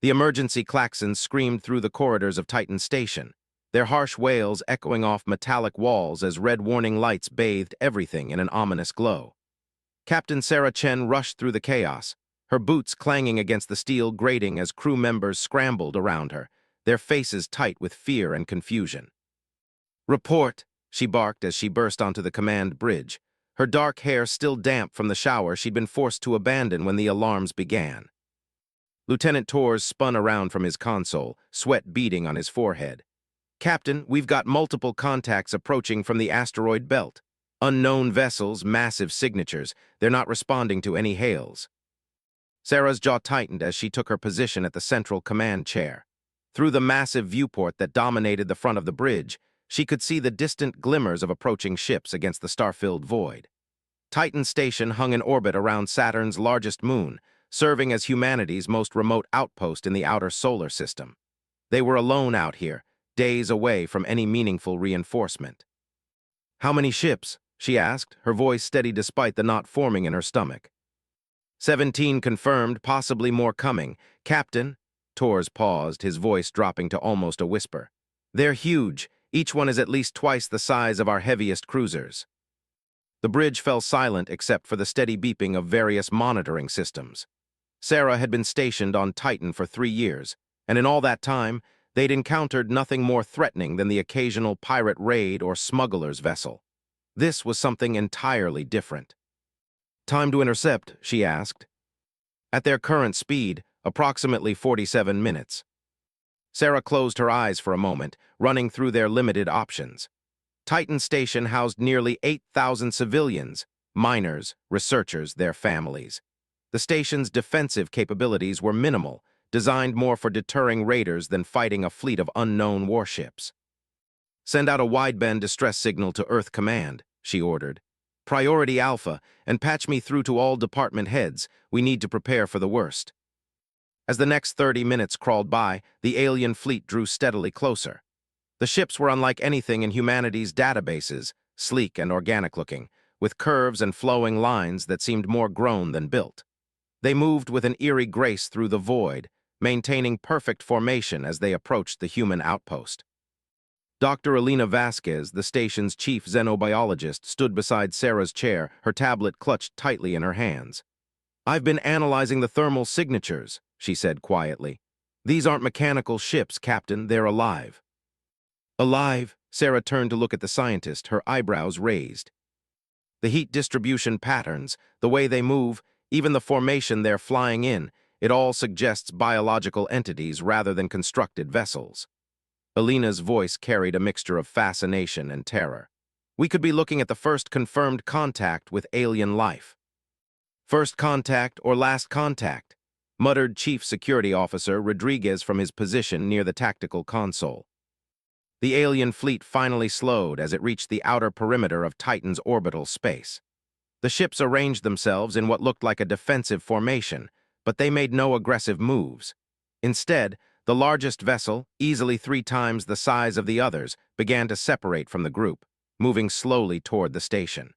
The emergency klaxons screamed through the corridors of Titan Station, their harsh wails echoing off metallic walls as red warning lights bathed everything in an ominous glow. Captain Sarah Chen rushed through the chaos, her boots clanging against the steel grating as crew members scrambled around her, their faces tight with fear and confusion. "Report," she barked as she burst onto the command bridge, her dark hair still damp from the shower she'd been forced to abandon when the alarms began. Lieutenant Torres spun around from his console, sweat beading on his forehead. "Captain, we've got multiple contacts approaching from the asteroid belt. Unknown vessels, massive signatures. They're not responding to any hails." Sarah's jaw tightened as she took her position at the central command chair. Through the massive viewport that dominated the front of the bridge, she could see the distant glimmers of approaching ships against the star-filled void. Titan Station hung in orbit around Saturn's largest moon, serving as humanity's most remote outpost in the outer solar system. They were alone out here, days away from any meaningful reinforcement. "How many ships?" she asked, her voice steady despite the knot forming in her stomach. 17 confirmed, possibly more coming. Captain, Torres paused, his voice dropping to almost a whisper. "They're huge. Each one is at least twice the size of our heaviest cruisers." The bridge fell silent except for the steady beeping of various monitoring systems. Sarah had been stationed on Titan for 3 years, and in all that time, they'd encountered nothing more threatening than the occasional pirate raid or smuggler's vessel. This was something entirely different. "Time to intercept," she asked. "At their current speed, approximately 47 minutes. Sarah closed her eyes for a moment, running through their limited options. Titan Station housed nearly 8,000 civilians, miners, researchers, their families. The station's defensive capabilities were minimal, designed more for deterring raiders than fighting a fleet of unknown warships. "Send out a wideband distress signal to Earth Command," she ordered. "Priority Alpha, and patch me through to all department heads. We need to prepare for the worst." As the next 30 minutes crawled by, the alien fleet drew steadily closer. The ships were unlike anything in humanity's databases, sleek and organic-looking, with curves and flowing lines that seemed more grown than built. They moved with an eerie grace through the void, maintaining perfect formation as they approached the human outpost. Dr. Elena Vasquez, the station's chief xenobiologist, stood beside Sarah's chair, her tablet clutched tightly in her hands. "I've been analyzing the thermal signatures," she said quietly. "These aren't mechanical ships, Captain, they're alive." "Alive?" Sarah turned to look at the scientist, her eyebrows raised. "The heat distribution patterns, the way they move, even the formation they're flying in, it all suggests biological entities rather than constructed vessels." Elena's voice carried a mixture of fascination and terror. "We could be looking at the first confirmed contact with alien life." "First contact or last contact," muttered Chief Security Officer Rodriguez from his position near the tactical console. The alien fleet finally slowed as it reached the outer perimeter of Titan's orbital space. The ships arranged themselves in what looked like a defensive formation, but they made no aggressive moves. Instead, the largest vessel, easily 3 times the size of the others, began to separate from the group, moving slowly toward the station.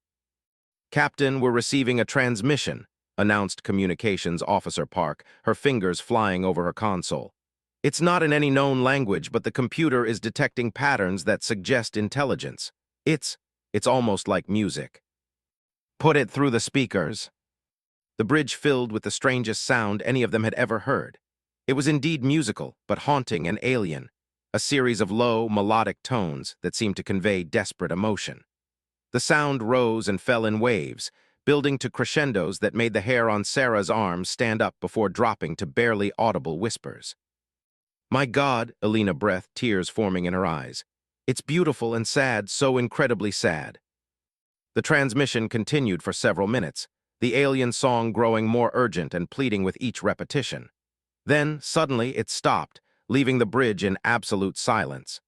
"Captain, we're receiving a transmission," announced Communications Officer Park, her fingers flying over her console. "It's not in any known language, but the computer is detecting patterns that suggest intelligence. It's almost like music." "Put it through the speakers." The bridge filled with the strangest sound any of them had ever heard. It was indeed musical, but haunting and alien, a series of low, melodic tones that seemed to convey desperate emotion. The sound rose and fell in waves, building to crescendos that made the hair on Sarah's arms stand up before dropping to barely audible whispers. "My God," Elena breathed, tears forming in her eyes. "It's beautiful and sad, so incredibly sad." The transmission continued for several minutes, the alien song growing more urgent and pleading with each repetition. Then, suddenly, it stopped, leaving the bridge in absolute silence.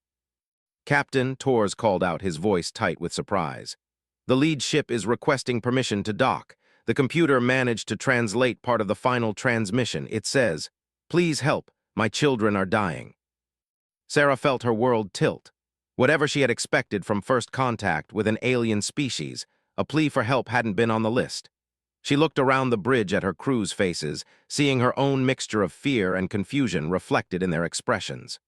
"Captain," Torres called out, his voice tight with surprise. "The lead ship is requesting permission to dock. The computer managed to translate part of the final transmission. It says, 'Please help, my children are dying.'" Sarah felt her world tilt. Whatever she had expected from first contact with an alien species, a plea for help hadn't been on the list. She looked around the bridge at her crew's faces, seeing her own mixture of fear and confusion reflected in their expressions.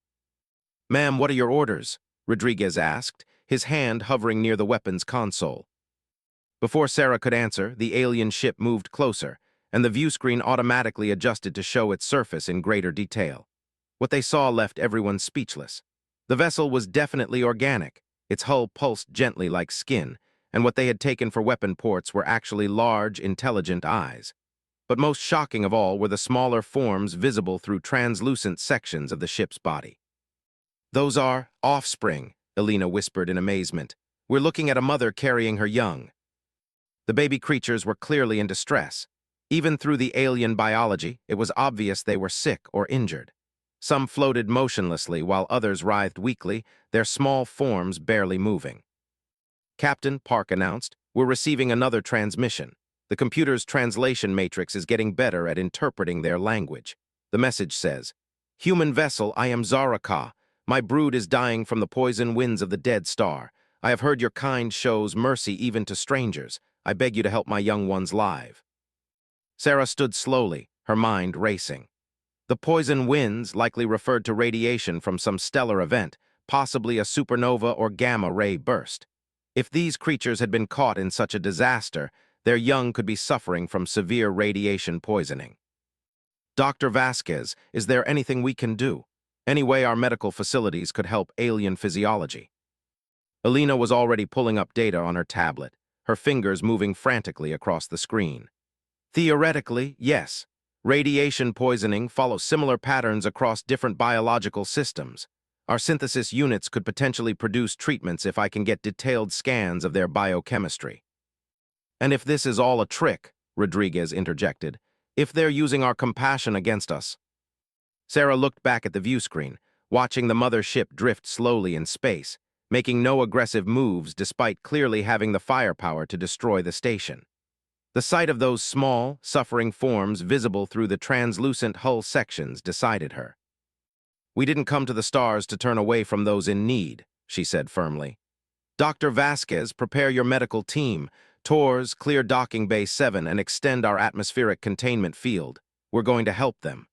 "Ma'am, what are your orders?" Rodriguez asked, his hand hovering near the weapons console. Before Sarah could answer, the alien ship moved closer, and the view screen automatically adjusted to show its surface in greater detail. What they saw left everyone speechless. The vessel was definitely organic. Its hull pulsed gently like skin, and what they had taken for weapon ports were actually large, intelligent eyes. But most shocking of all were the smaller forms visible through translucent sections of the ship's body. "Those are offspring," Elena whispered in amazement. "We're looking at a mother carrying her young." The baby creatures were clearly in distress. Even through the alien biology, it was obvious they were sick or injured. Some floated motionlessly while others writhed weakly, their small forms barely moving. "Captain," Park announced, "we're receiving another transmission. The computer's translation matrix is getting better at interpreting their language." The message says, "Human vessel, I am Zaraka. My brood is dying from the poison winds of the dead star. I have heard your kind shows mercy even to strangers. I beg you to help my young ones live." Sarah stood slowly, her mind racing. The poison winds likely referred to radiation from some stellar event, possibly a supernova or gamma-ray burst. If these creatures had been caught in such a disaster, their young could be suffering from severe radiation poisoning. "Dr. Vasquez, is there anything we can do? Any way our medical facilities could help alien physiology?" Elena was already pulling up data on her tablet, her fingers moving frantically across the screen. "Theoretically, yes. Radiation poisoning follows similar patterns across different biological systems. Our synthesis units could potentially produce treatments if I can get detailed scans of their biochemistry." "And if this is all a trick," Rodriguez interjected, "if they're using our compassion against us?" Sarah looked back at the view screen, watching the mother ship drift slowly in space, making no aggressive moves despite clearly having the firepower to destroy the station. The sight of those small, suffering forms visible through the translucent hull sections decided her. "We didn't come to the stars to turn away from those in need," she said firmly. "Dr. Vasquez, prepare your medical team. Tours, clear docking bay 7 and extend our atmospheric containment field. We're going to help them."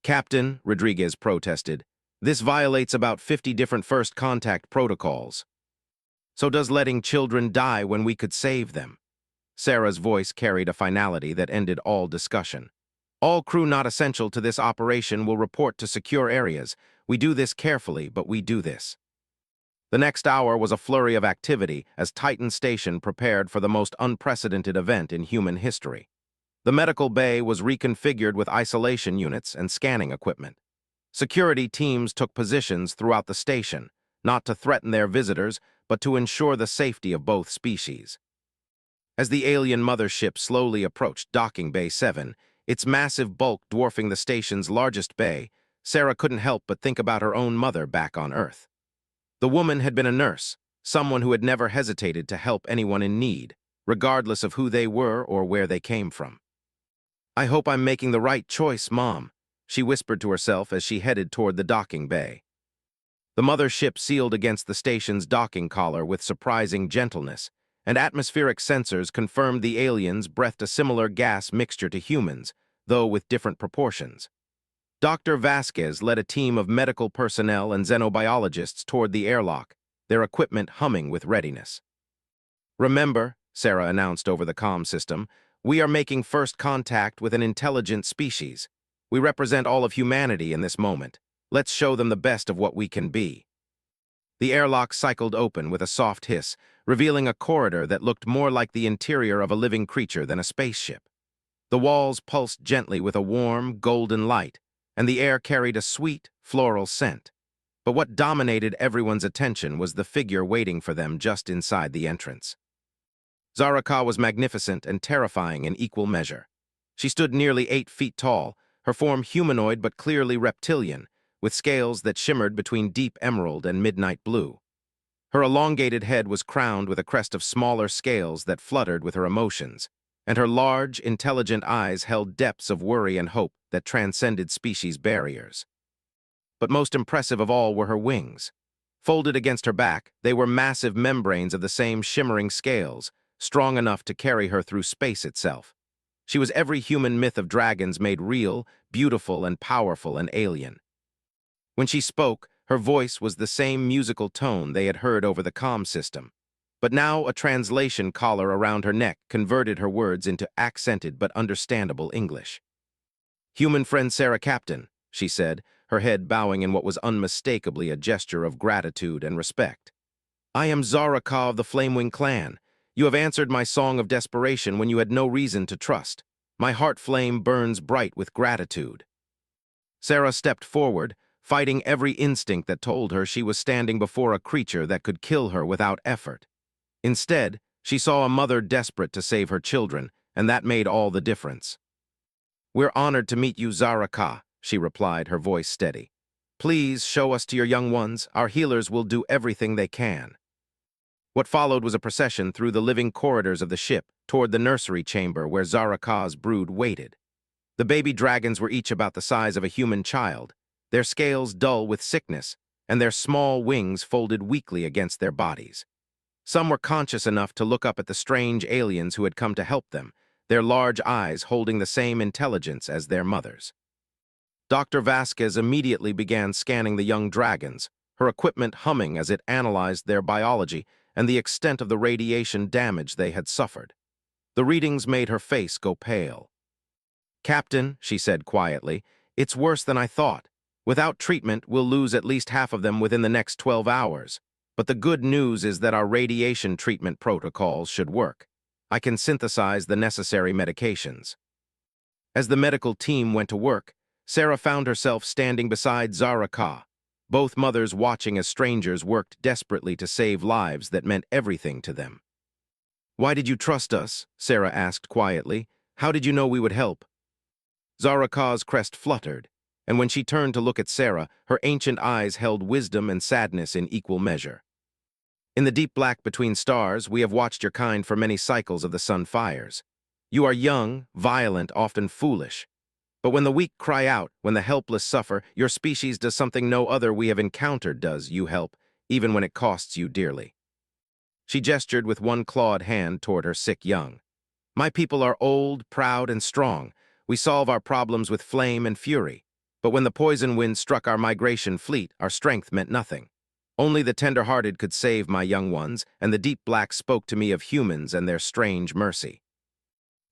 "Captain," Rodriguez protested, "this violates about 50 different first contact protocols. So does letting children die when we could save them." Sarah's voice carried a finality that ended all discussion. "All crew not essential to this operation will report to secure areas. We do this carefully, but we do this." The next hour was a flurry of activity as Titan Station prepared for the most unprecedented event in human history. The medical bay was reconfigured with isolation units and scanning equipment. Security teams took positions throughout the station, not to threaten their visitors, but to ensure the safety of both species. As the alien mothership slowly approached docking bay 7, its massive bulk dwarfing the station's largest bay, Sarah couldn't help but think about her own mother back on Earth. The woman had been a nurse, someone who had never hesitated to help anyone in need, regardless of who they were or where they came from. "I hope I'm making the right choice, Mom," she whispered to herself as she headed toward the docking bay. The mothership sealed against the station's docking collar with surprising gentleness, and atmospheric sensors confirmed the aliens breathed a similar gas mixture to humans, though with different proportions. Dr. Vasquez led a team of medical personnel and xenobiologists toward the airlock, their equipment humming with readiness. "Remember," Sarah announced over the comm system, "we are making first contact with an intelligent species. We represent all of humanity in this moment. Let's show them the best of what we can be." The airlock cycled open with a soft hiss, revealing a corridor that looked more like the interior of a living creature than a spaceship. The walls pulsed gently with a warm, golden light, and the air carried a sweet, floral scent. But what dominated everyone's attention was the figure waiting for them just inside the entrance. Zaraka was magnificent and terrifying in equal measure. She stood nearly 8 feet tall, her form humanoid but clearly reptilian, with scales that shimmered between deep emerald and midnight blue. Her elongated head was crowned with a crest of smaller scales that fluttered with her emotions, and her large, intelligent eyes held depths of worry and hope that transcended species barriers. But most impressive of all were her wings. Folded against her back, they were massive membranes of the same shimmering scales, strong enough to carry her through space itself. She was every human myth of dragons made real, beautiful, and powerful and alien. When she spoke, her voice was the same musical tone they had heard over the comm system. But now a translation collar around her neck converted her words into accented but understandable English. "Human friend Sarah Captain," she said, her head bowing in what was unmistakably a gesture of gratitude and respect. "I am Zara Ka of the Flamewing clan. You have answered my song of desperation when you had no reason to trust. My heart flame burns bright with gratitude." Sarah stepped forward, fighting every instinct that told her she was standing before a creature that could kill her without effort. Instead, she saw a mother desperate to save her children, and that made all the difference. "We're honored to meet you, Zara Ka," she replied, her voice steady. "Please show us to your young ones. Our healers will do everything they can." What followed was a procession through the living corridors of the ship toward the nursery chamber where Zara Ka's brood waited. The baby dragons were each about the size of a human child, their scales dull with sickness, and their small wings folded weakly against their bodies. Some were conscious enough to look up at the strange aliens who had come to help them, their large eyes holding the same intelligence as their mothers. Dr. Vasquez immediately began scanning the young dragons, her equipment humming as it analyzed their biology and the extent of the radiation damage they had suffered. The readings made her face go pale. "Captain," she said quietly, "it's worse than I thought. Without treatment, we'll lose at least half of them within the next 12 hours. But the good news is that our radiation treatment protocols should work. I can synthesize the necessary medications." As the medical team went to work, Sarah found herself standing beside Zara Ka, both mothers watching as strangers worked desperately to save lives that meant everything to them. "Why did you trust us?" Sarah asked quietly. "How did you know we would help?" Zara Ka's crest fluttered, and when she turned to look at Sarah, her ancient eyes held wisdom and sadness in equal measure. "In the deep black between stars, we have watched your kind for many cycles of the sun fires. You are young, violent, often foolish. But when the weak cry out, when the helpless suffer, your species does something no other we have encountered does. You help, even when it costs you dearly." She gestured with one clawed hand toward her sick young. "My people are old, proud, and strong. We solve our problems with flame and fury. But when the poison wind struck our migration fleet, our strength meant nothing. Only the tender-hearted could save my young ones, and the deep black spoke to me of humans and their strange mercy."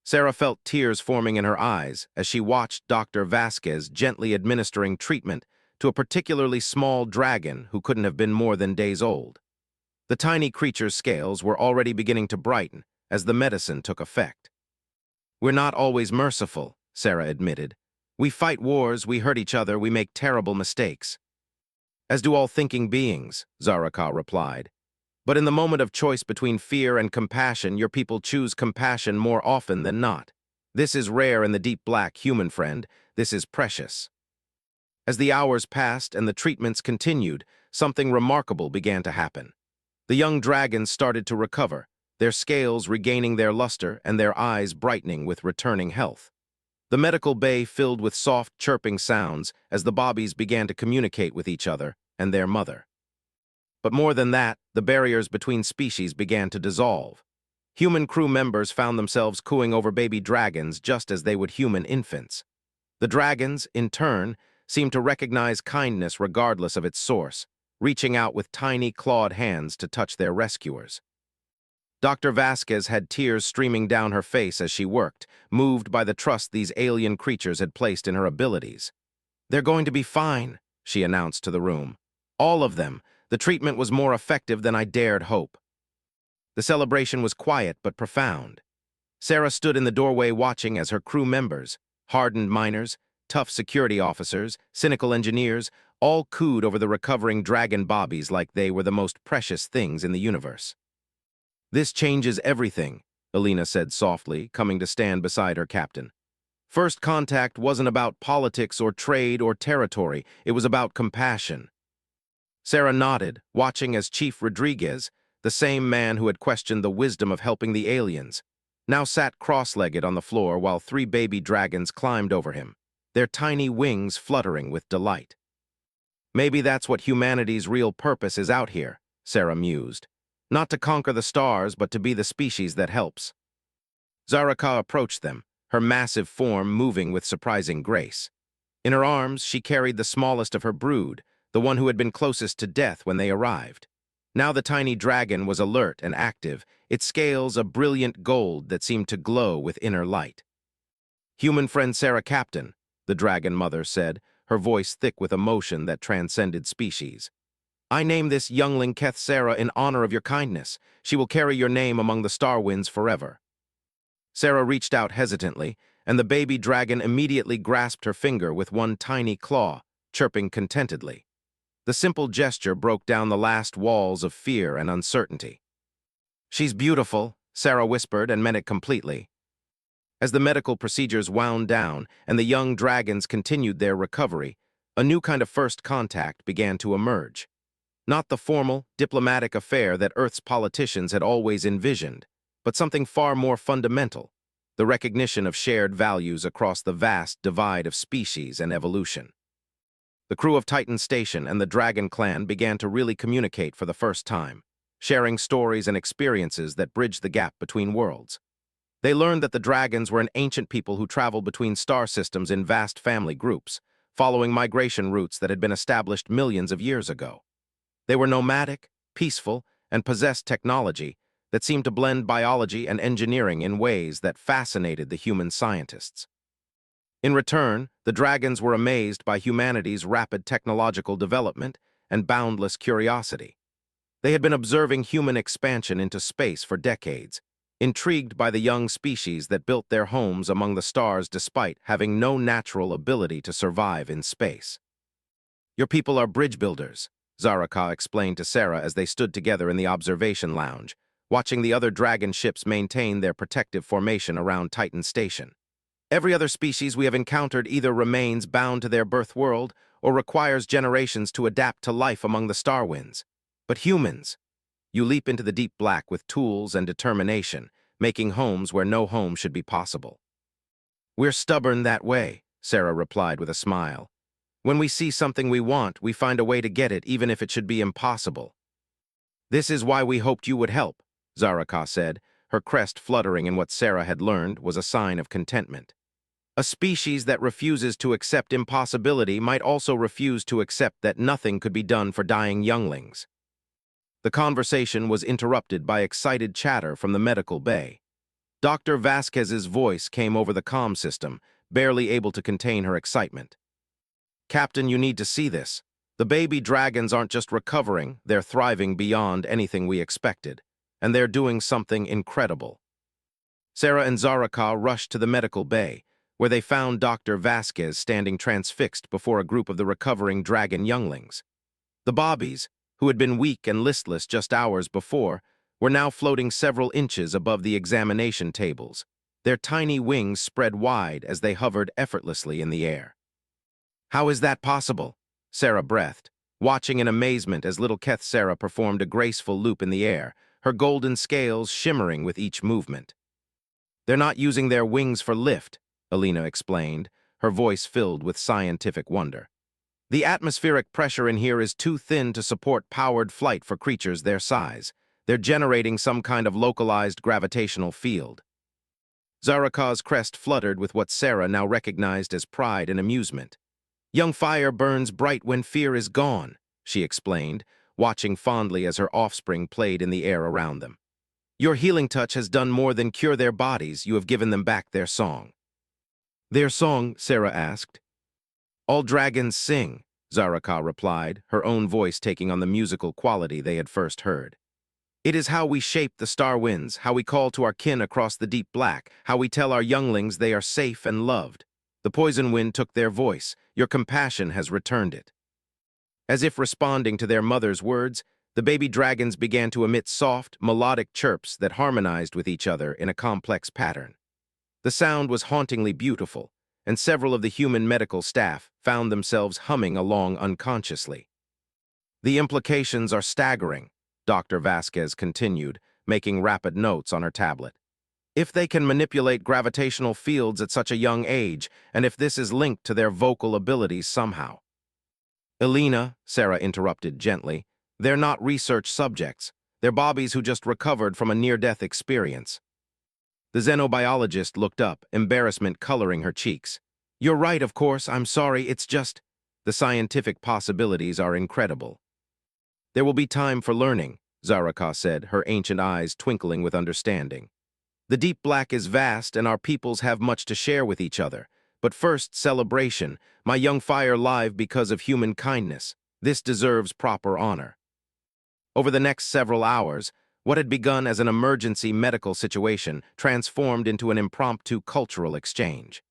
Sarah felt tears forming in her eyes as she watched Dr. Vasquez gently administering treatment to a particularly small dragon who couldn't have been more than days old. The tiny creature's scales were already beginning to brighten as the medicine took effect. "We're not always merciful," Sarah admitted. "We fight wars, we hurt each other, we make terrible mistakes." "As do all thinking beings," Zara Ka replied. "But in the moment of choice between fear and compassion, your people choose compassion more often than not. This is rare in the deep black, human friend. This is precious." As the hours passed and the treatments continued, something remarkable began to happen. The young dragons started to recover, their scales regaining their luster and their eyes brightening with returning health. The medical bay filled with soft, chirping sounds as the bobbies began to communicate with each other and their mother. But more than that, the barriers between species began to dissolve. Human crew members found themselves cooing over baby dragons just as they would human infants. The dragons, in turn, seemed to recognize kindness regardless of its source, reaching out with tiny clawed hands to touch their rescuers. Dr. Vasquez had tears streaming down her face as she worked, moved by the trust these alien creatures had placed in her abilities. "They're going to be fine," she announced to the room. "All of them. The treatment was more effective than I dared hope." The celebration was quiet but profound. Sarah stood in the doorway watching as her crew members, hardened miners, tough security officers, cynical engineers, all cooed over the recovering dragon bobbies like they were the most precious things in the universe. "This changes everything," Alina said softly, coming to stand beside her captain. "First contact wasn't about politics or trade or territory. It was about compassion." Sarah nodded, watching as Chief Rodriguez, the same man who had questioned the wisdom of helping the aliens, now sat cross-legged on the floor while 3 baby dragons climbed over him, their tiny wings fluttering with delight. "Maybe that's what humanity's real purpose is out here," Sarah mused. Not to conquer the stars, but to be the species that helps. Zaraka approached them, her massive form moving with surprising grace. In her arms, she carried the smallest of her brood, the one who had been closest to death when they arrived. Now the tiny dragon was alert and active, its scales a brilliant gold that seemed to glow with inner light. "Human friend Sarah Captain," the dragon mother said, her voice thick with emotion that transcended species. "I name this youngling Keth Sarah in honor of your kindness. She will carry your name among the star winds forever." Sarah reached out hesitantly, and the baby dragon immediately grasped her finger with one tiny claw, chirping contentedly. The simple gesture broke down the last walls of fear and uncertainty. "She's beautiful," Sarah whispered and meant it completely. As the medical procedures wound down and the young dragons continued their recovery, a new kind of first contact began to emerge. Not the formal, diplomatic affair that Earth's politicians had always envisioned, but something far more fundamental, the recognition of shared values across the vast divide of species and evolution. The crew of Titan Station and the Dragon Clan began to really communicate for the first time, sharing stories and experiences that bridged the gap between worlds. They learned that the dragons were an ancient people who traveled between star systems in vast family groups, following migration routes that had been established millions of years ago. They were nomadic, peaceful, and possessed technology that seemed to blend biology and engineering in ways that fascinated the human scientists. In return, the dragons were amazed by humanity's rapid technological development and boundless curiosity. They had been observing human expansion into space for decades, intrigued by the young species that built their homes among the stars despite having no natural ability to survive in space. "Your people are bridge builders," Zaraka explained to Sarah as they stood together in the observation lounge, watching the other dragon ships maintain their protective formation around Titan Station. "Every other species we have encountered either remains bound to their birth world or requires generations to adapt to life among the star winds. But humans, you leap into the deep black with tools and determination, making homes where no home should be possible." "We're stubborn that way," Sarah replied with a smile. "When we see something we want, we find a way to get it even if it should be impossible." "This is why we hoped you would help," Zaraka said, her crest fluttering in what Sarah had learned was a sign of contentment. "A species that refuses to accept impossibility might also refuse to accept that nothing could be done for dying younglings." The conversation was interrupted by excited chatter from the medical bay. Dr. Vasquez's voice came over the comm system, barely able to contain her excitement. "Captain, you need to see this. The baby dragons aren't just recovering, they're thriving beyond anything we expected, and they're doing something incredible." Sarah and Zaraka rushed to the medical bay, where they found Dr. Vasquez standing transfixed before a group of the recovering dragon younglings. The bobbies, who had been weak and listless just hours before, were now floating several inches above the examination tables, their tiny wings spread wide as they hovered effortlessly in the air. "How is that possible?" Sarah breathed, watching in amazement as little Keth Sarah performed a graceful loop in the air, her golden scales shimmering with each movement. "They're not using their wings for lift," Alina explained, her voice filled with scientific wonder. "The atmospheric pressure in here is too thin to support powered flight for creatures their size. They're generating some kind of localized gravitational field." Zaraka's crest fluttered with what Sarah now recognized as pride and amusement. "Young fire burns bright when fear is gone," she explained, watching fondly as her offspring played in the air around them. "Your healing touch has done more than cure their bodies, you have given them back their song." "Their song?" Sarah asked. "All dragons sing," Zaraka replied, her own voice taking on the musical quality they had first heard. "It is how we shape the star winds, how we call to our kin across the deep black, how we tell our younglings they are safe and loved. The poison wind took their voice, your compassion has returned it." As if responding to their mother's words, the baby dragons began to emit soft, melodic chirps that harmonized with each other in a complex pattern. The sound was hauntingly beautiful, and several of the human medical staff found themselves humming along unconsciously. "The implications are staggering," Dr. Vasquez continued, making rapid notes on her tablet. "If they can manipulate gravitational fields at such a young age, and if this is linked to their vocal abilities somehow." "Alina," Sarah interrupted gently, "they're not research subjects. They're bobbies who just recovered from a near-death experience. The xenobiologist looked up, embarrassment coloring her cheeks. You're right, of course, I'm sorry, it's just... The scientific possibilities are incredible. There will be time for learning, Zaraka said, her ancient eyes twinkling with understanding. The deep black is vast, and our peoples have much to share with each other. But first, celebration. My young fire live because of human kindness. This deserves proper honor. Over the next several hours, what had begun as an emergency medical situation transformed into an impromptu cultural exchange.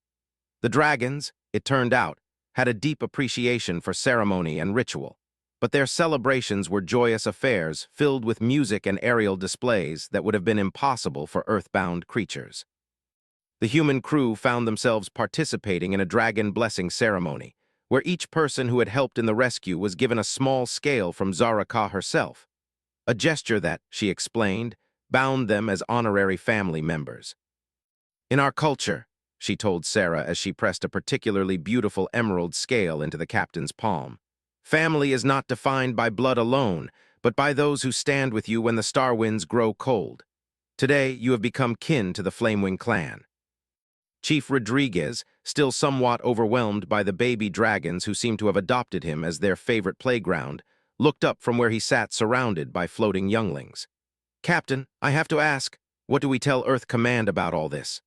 The dragons, it turned out, had a deep appreciation for ceremony and ritual, but their celebrations were joyous affairs filled with music and aerial displays that would have been impossible for earthbound creatures. The human crew found themselves participating in a dragon blessing ceremony, where each person who had helped in the rescue was given a small scale from Zaraka herself, a gesture that, she explained, bound them as honorary family members. In our culture, she told Sarah as she pressed a particularly beautiful emerald scale into the captain's palm, family is not defined by blood alone, but by those who stand with you when the star winds grow cold. Today, you have become kin to the Flamewing clan. Chief Rodriguez, still somewhat overwhelmed by the baby dragons who seemed to have adopted him as their favorite playground, looked up from where he sat surrounded by floating younglings. Captain, I have to ask, what do we tell Earth Command about all this?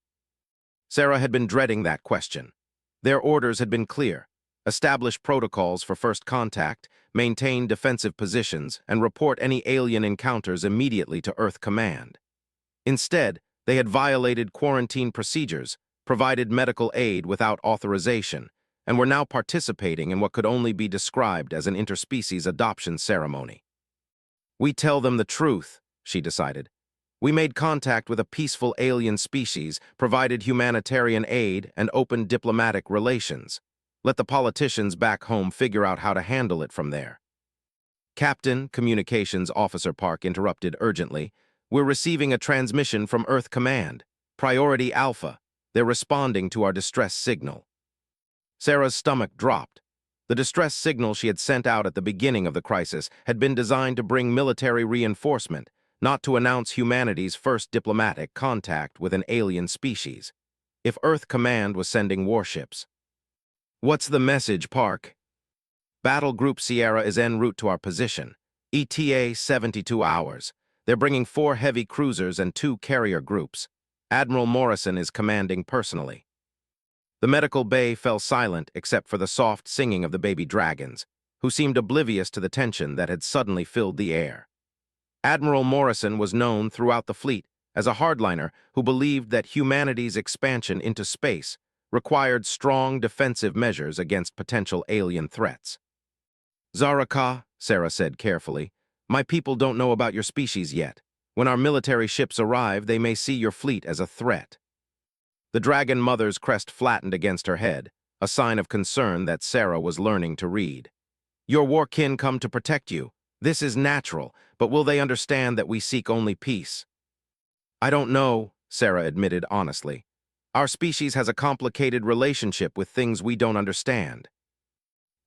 Sarah had been dreading that question. Their orders had been clear. Establish protocols for first contact, maintain defensive positions, and report any alien encounters immediately to Earth Command. Instead, they had violated quarantine procedures, provided medical aid without authorization, and were now participating in what could only be described as an interspecies adoption ceremony. We tell them the truth, she decided. We made contact with a peaceful alien species, provided humanitarian aid, and opened diplomatic relations. Let the politicians back home figure out how to handle it from there. Captain, Communications Officer Park interrupted urgently. We're receiving a transmission from Earth Command. Priority Alpha. They're responding to our distress signal. Sarah's stomach dropped. The distress signal she had sent out at the beginning of the crisis had been designed to bring military reinforcement, not to announce humanity's first diplomatic contact with an alien species. If Earth Command was sending warships. What's the message, Park? Battle Group Sierra is en route to our position. ETA 72 hours. They're bringing 4 heavy cruisers and 2 carrier groups. Admiral Morrison is commanding personally. The medical bay fell silent except for the soft singing of the baby dragons, who seemed oblivious to the tension that had suddenly filled the air. Admiral Morrison was known throughout the fleet as a hardliner who believed that humanity's expansion into space required strong defensive measures against potential alien threats. Zaraka, Sarah said carefully, my people don't know about your species yet. When our military ships arrive, they may see your fleet as a threat. The dragon mother's crest flattened against her head, a sign of concern that Sarah was learning to read. Your war kin come to protect you. This is natural, but will they understand that we seek only peace? I don't know, Sarah admitted honestly. Our species has a complicated relationship with things we don't understand.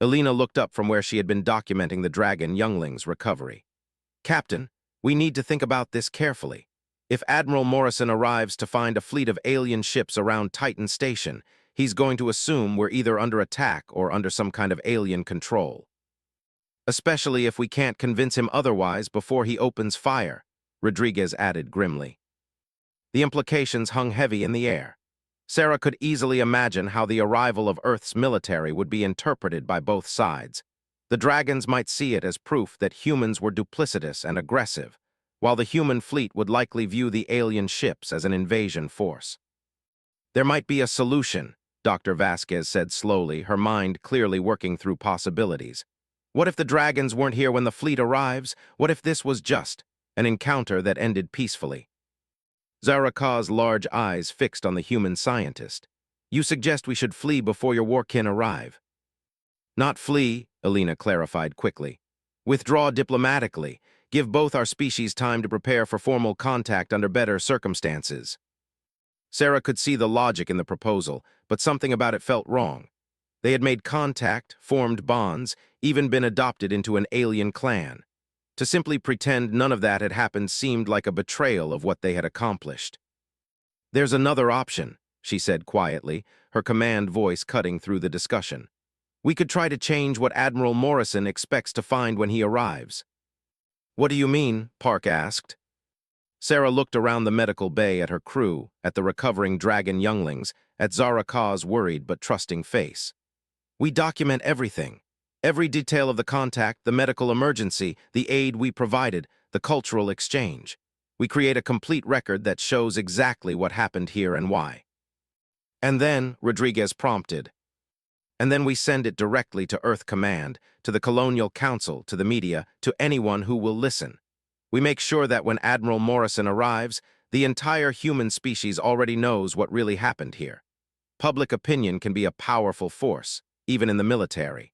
Elena looked up from where she had been documenting the dragon youngling's recovery. Captain, we need to think about this carefully. If Admiral Morrison arrives to find a fleet of alien ships around Titan Station, he's going to assume we're either under attack or under some kind of alien control. Especially if we can't convince him otherwise before he opens fire, Rodriguez added grimly. The implications hung heavy in the air. Sarah could easily imagine how the arrival of Earth's military would be interpreted by both sides. The dragons might see it as proof that humans were duplicitous and aggressive, while the human fleet would likely view the alien ships as an invasion force. There might be a solution, Dr. Vasquez said slowly, her mind clearly working through possibilities. What if the dragons weren't here when the fleet arrives? What if this was just an encounter that ended peacefully? Zaraka's large eyes fixed on the human scientist. You suggest we should flee before your war kin arrive. Not flee, Elena clarified quickly. Withdraw diplomatically. Give both our species time to prepare for formal contact under better circumstances. Sarah could see the logic in the proposal, but something about it felt wrong. They had made contact, formed bonds, even been adopted into an alien clan. To simply pretend none of that had happened seemed like a betrayal of what they had accomplished. "There's another option," she said quietly, her command voice cutting through the discussion. "We could try to change what Admiral Morrison expects to find when he arrives." "What do you mean?" Park asked. Sarah looked around the medical bay at her crew, at the recovering dragon younglings, at Zara Ka's worried but trusting face. "We document everything. Every detail of the contact, the medical emergency, the aid we provided, the cultural exchange. We create a complete record that shows exactly what happened here and why." "And then," Rodriguez prompted, "and then we send it directly to Earth Command, to the Colonial Council, to the media, to anyone who will listen. We make sure that when Admiral Morrison arrives, the entire human species already knows what really happened here. Public opinion can be a powerful force, even in the military."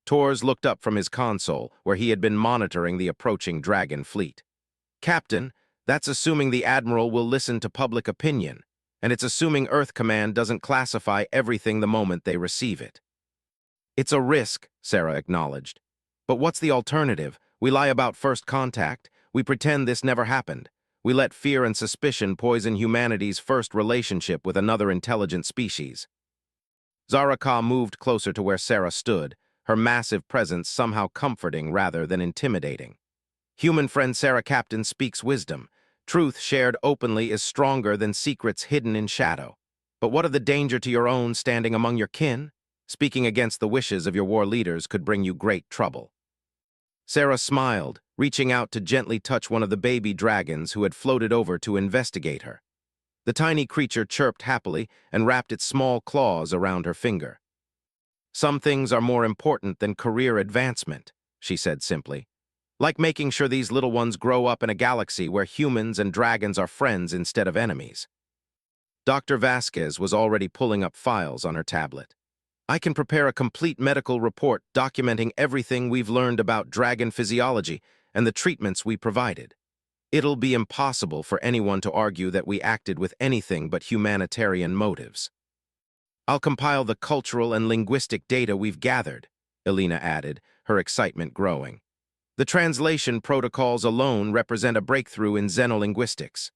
Torres looked up from his console, where he had been monitoring the approaching dragon fleet. "Captain, that's assuming the Admiral will listen to public opinion, and it's assuming Earth Command doesn't classify everything the moment they receive it." "It's a risk," Sarah acknowledged. "But what's the alternative? We lie about first contact. We pretend this never happened. We let fear and suspicion poison humanity's first relationship with another intelligent species." Zara Ka moved closer to where Sarah stood, her massive presence somehow comforting rather than intimidating. "Human friend Sarah, Captain speaks wisdom. Truth shared openly is stronger than secrets hidden in shadow. But what of the danger to your own standing among your kin? Speaking against the wishes of your war leaders could bring you great trouble." Sarah smiled, reaching out to gently touch one of the baby dragons who had floated over to investigate her. The tiny creature chirped happily and wrapped its small claws around her finger. "Some things are more important than career advancement," she said simply. "Like making sure these little ones grow up in a galaxy where humans and dragons are friends instead of enemies." Dr. Vasquez was already pulling up files on her tablet. "I can prepare a complete medical report documenting everything we've learned about dragon physiology and the treatments we provided. It'll be impossible for anyone to argue that we acted with anything but humanitarian motives." "I'll compile the cultural and linguistic data we've gathered," Elena added, her excitement growing. "The translation protocols alone represent a breakthrough in xenolinguistics."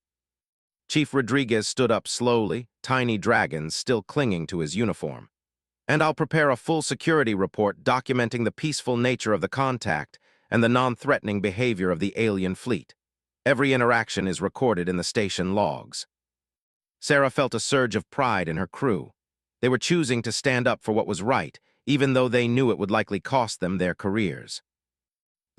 Chief Rodriguez stood up slowly, tiny dragons still clinging to his uniform. "And I'll prepare a full security report documenting the peaceful nature of the contact and the non-threatening behavior of the alien fleet. Every interaction is recorded in the station logs." Sarah felt a surge of pride in her crew. They were choosing to stand up for what was right, even though they knew it would likely cost them their careers.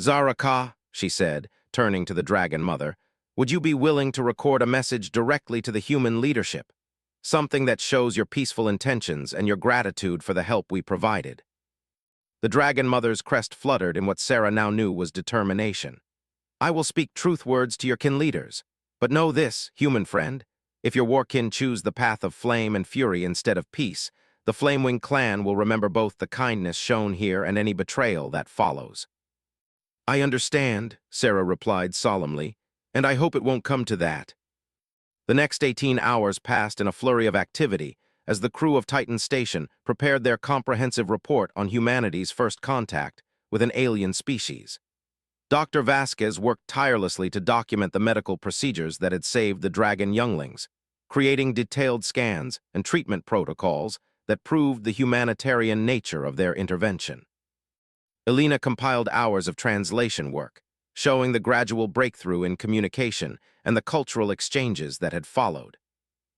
"Zara Ka," she said, turning to the Dragon Mother, "would you be willing to record a message directly to the human leadership? Something that shows your peaceful intentions and your gratitude for the help we provided." The Dragon Mother's crest fluttered in what Sarah now knew was determination. "I will speak truth words to your kin leaders. But know this, human friend, if your war kin choose the path of flame and fury instead of peace, the Flamewing clan will remember both the kindness shown here and any betrayal that follows." "I understand," Sarah replied solemnly, "and I hope it won't come to that." The next 18 hours passed in a flurry of activity as the crew of Titan Station prepared their comprehensive report on humanity's first contact with an alien species. Dr. Vasquez worked tirelessly to document the medical procedures that had saved the dragon younglings, creating detailed scans and treatment protocols that proved the humanitarian nature of their intervention. Elena compiled hours of translation work, showing the gradual breakthrough in communication and the cultural exchanges that had followed.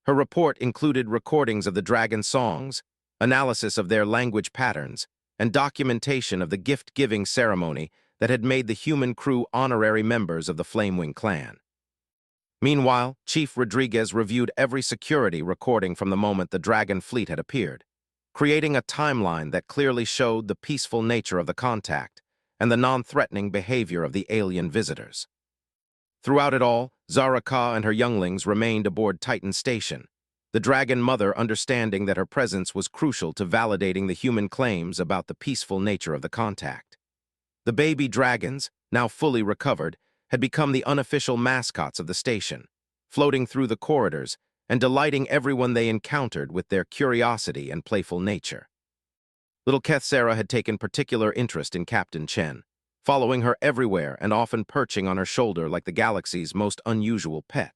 Her report included recordings of the dragon songs, analysis of their language patterns, and documentation of the gift-giving ceremony that had made the human crew honorary members of the Flamewing clan. Meanwhile, Chief Rodriguez reviewed every security recording from the moment the dragon fleet had appeared, creating a timeline that clearly showed the peaceful nature of the contact and the non-threatening behavior of the alien visitors. Throughout it all, Zara Ka and her younglings remained aboard Titan Station, the Dragon Mother understanding that her presence was crucial to validating the human claims about the peaceful nature of the contact. The baby dragons, now fully recovered, had become the unofficial mascots of the station, floating through the corridors and delighting everyone they encountered with their curiosity and playful nature. Little Keth Sarah had taken particular interest in Captain Chen, following her everywhere and often perching on her shoulder like the galaxy's most unusual pet.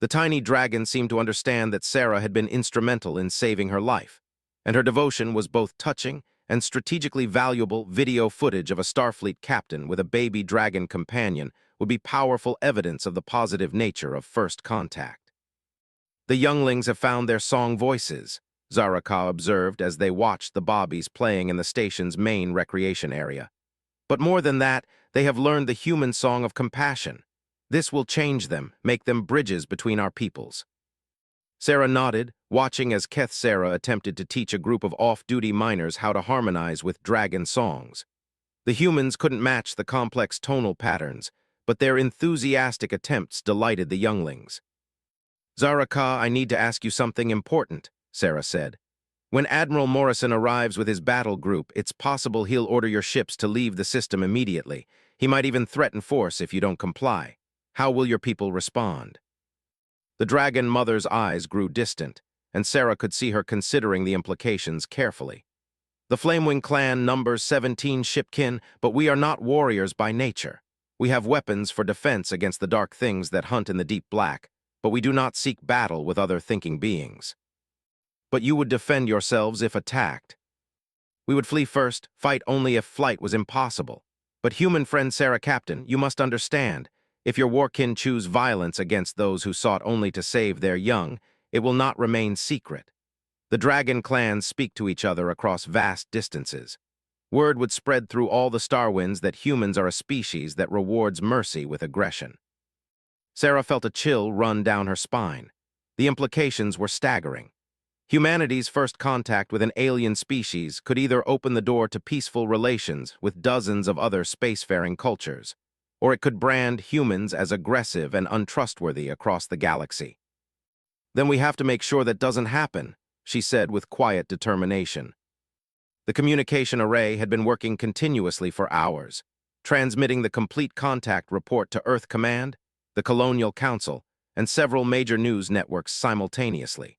The tiny dragon seemed to understand that Sarah had been instrumental in saving her life, and her devotion was both touching and strategically valuable. Video footage of a Starfleet captain with a baby dragon companion would be powerful evidence of the positive nature of first contact. The younglings have found their song voices, Zaraka observed as they watched the bobbies playing in the station's main recreation area. But more than that, they have learned the human song of compassion. This will change them, make them bridges between our peoples. Sarah nodded, watching as Keth Sarah attempted to teach a group of off-duty miners how to harmonize with dragon songs. The humans couldn't match the complex tonal patterns, but their enthusiastic attempts delighted the younglings. Zaraka, I need to ask you something important, Sarah said. When Admiral Morrison arrives with his battle group, it's possible he'll order your ships to leave the system immediately. He might even threaten force if you don't comply. How will your people respond? The dragon mother's eyes grew distant, and Sarah could see her considering the implications carefully. The Flamewing clan numbers 17 shipkin, but we are not warriors by nature. We have weapons for defense against the dark things that hunt in the deep black, but we do not seek battle with other thinking beings. But you would defend yourselves if attacked. We would flee first, fight only if flight was impossible. But human friend Sarah Captain, you must understand, if your warkin choose violence against those who sought only to save their young, it will not remain secret. The dragon clans speak to each other across vast distances. Word would spread through all the star winds that humans are a species that rewards mercy with aggression. Sarah felt a chill run down her spine. The implications were staggering. Humanity's first contact with an alien species could either open the door to peaceful relations with dozens of other spacefaring cultures, or it could brand humans as aggressive and untrustworthy across the galaxy. Then we have to make sure that doesn't happen, she said with quiet determination. The communication array had been working continuously for hours, transmitting the complete contact report to Earth Command, the Colonial Council, and several major news networks simultaneously.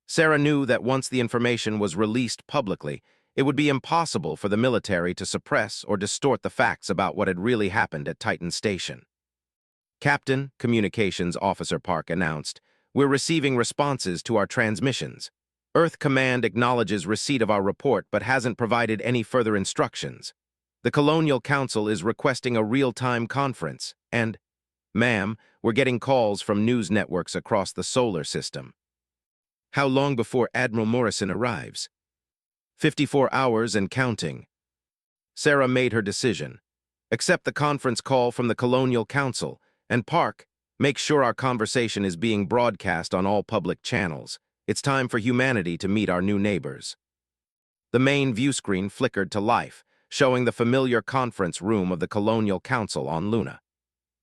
Sarah knew that once the information was released publicly, it would be impossible for the military to suppress or distort the facts about what had really happened at Titan Station. Captain, Communications Officer Park announced, "We're receiving responses to our transmissions. Earth Command acknowledges receipt of our report but hasn't provided any further instructions. The Colonial Council is requesting a real-time conference, and, ma'am, we're getting calls from news networks across the solar system." How long before Admiral Morrison arrives? 54 hours and counting. Sarah made her decision. Accept the conference call from the Colonial Council, and Park, make sure our conversation is being broadcast on all public channels. It's time for humanity to meet our new neighbors. The main view screen flickered to life, showing the familiar conference room of the Colonial Council on Luna.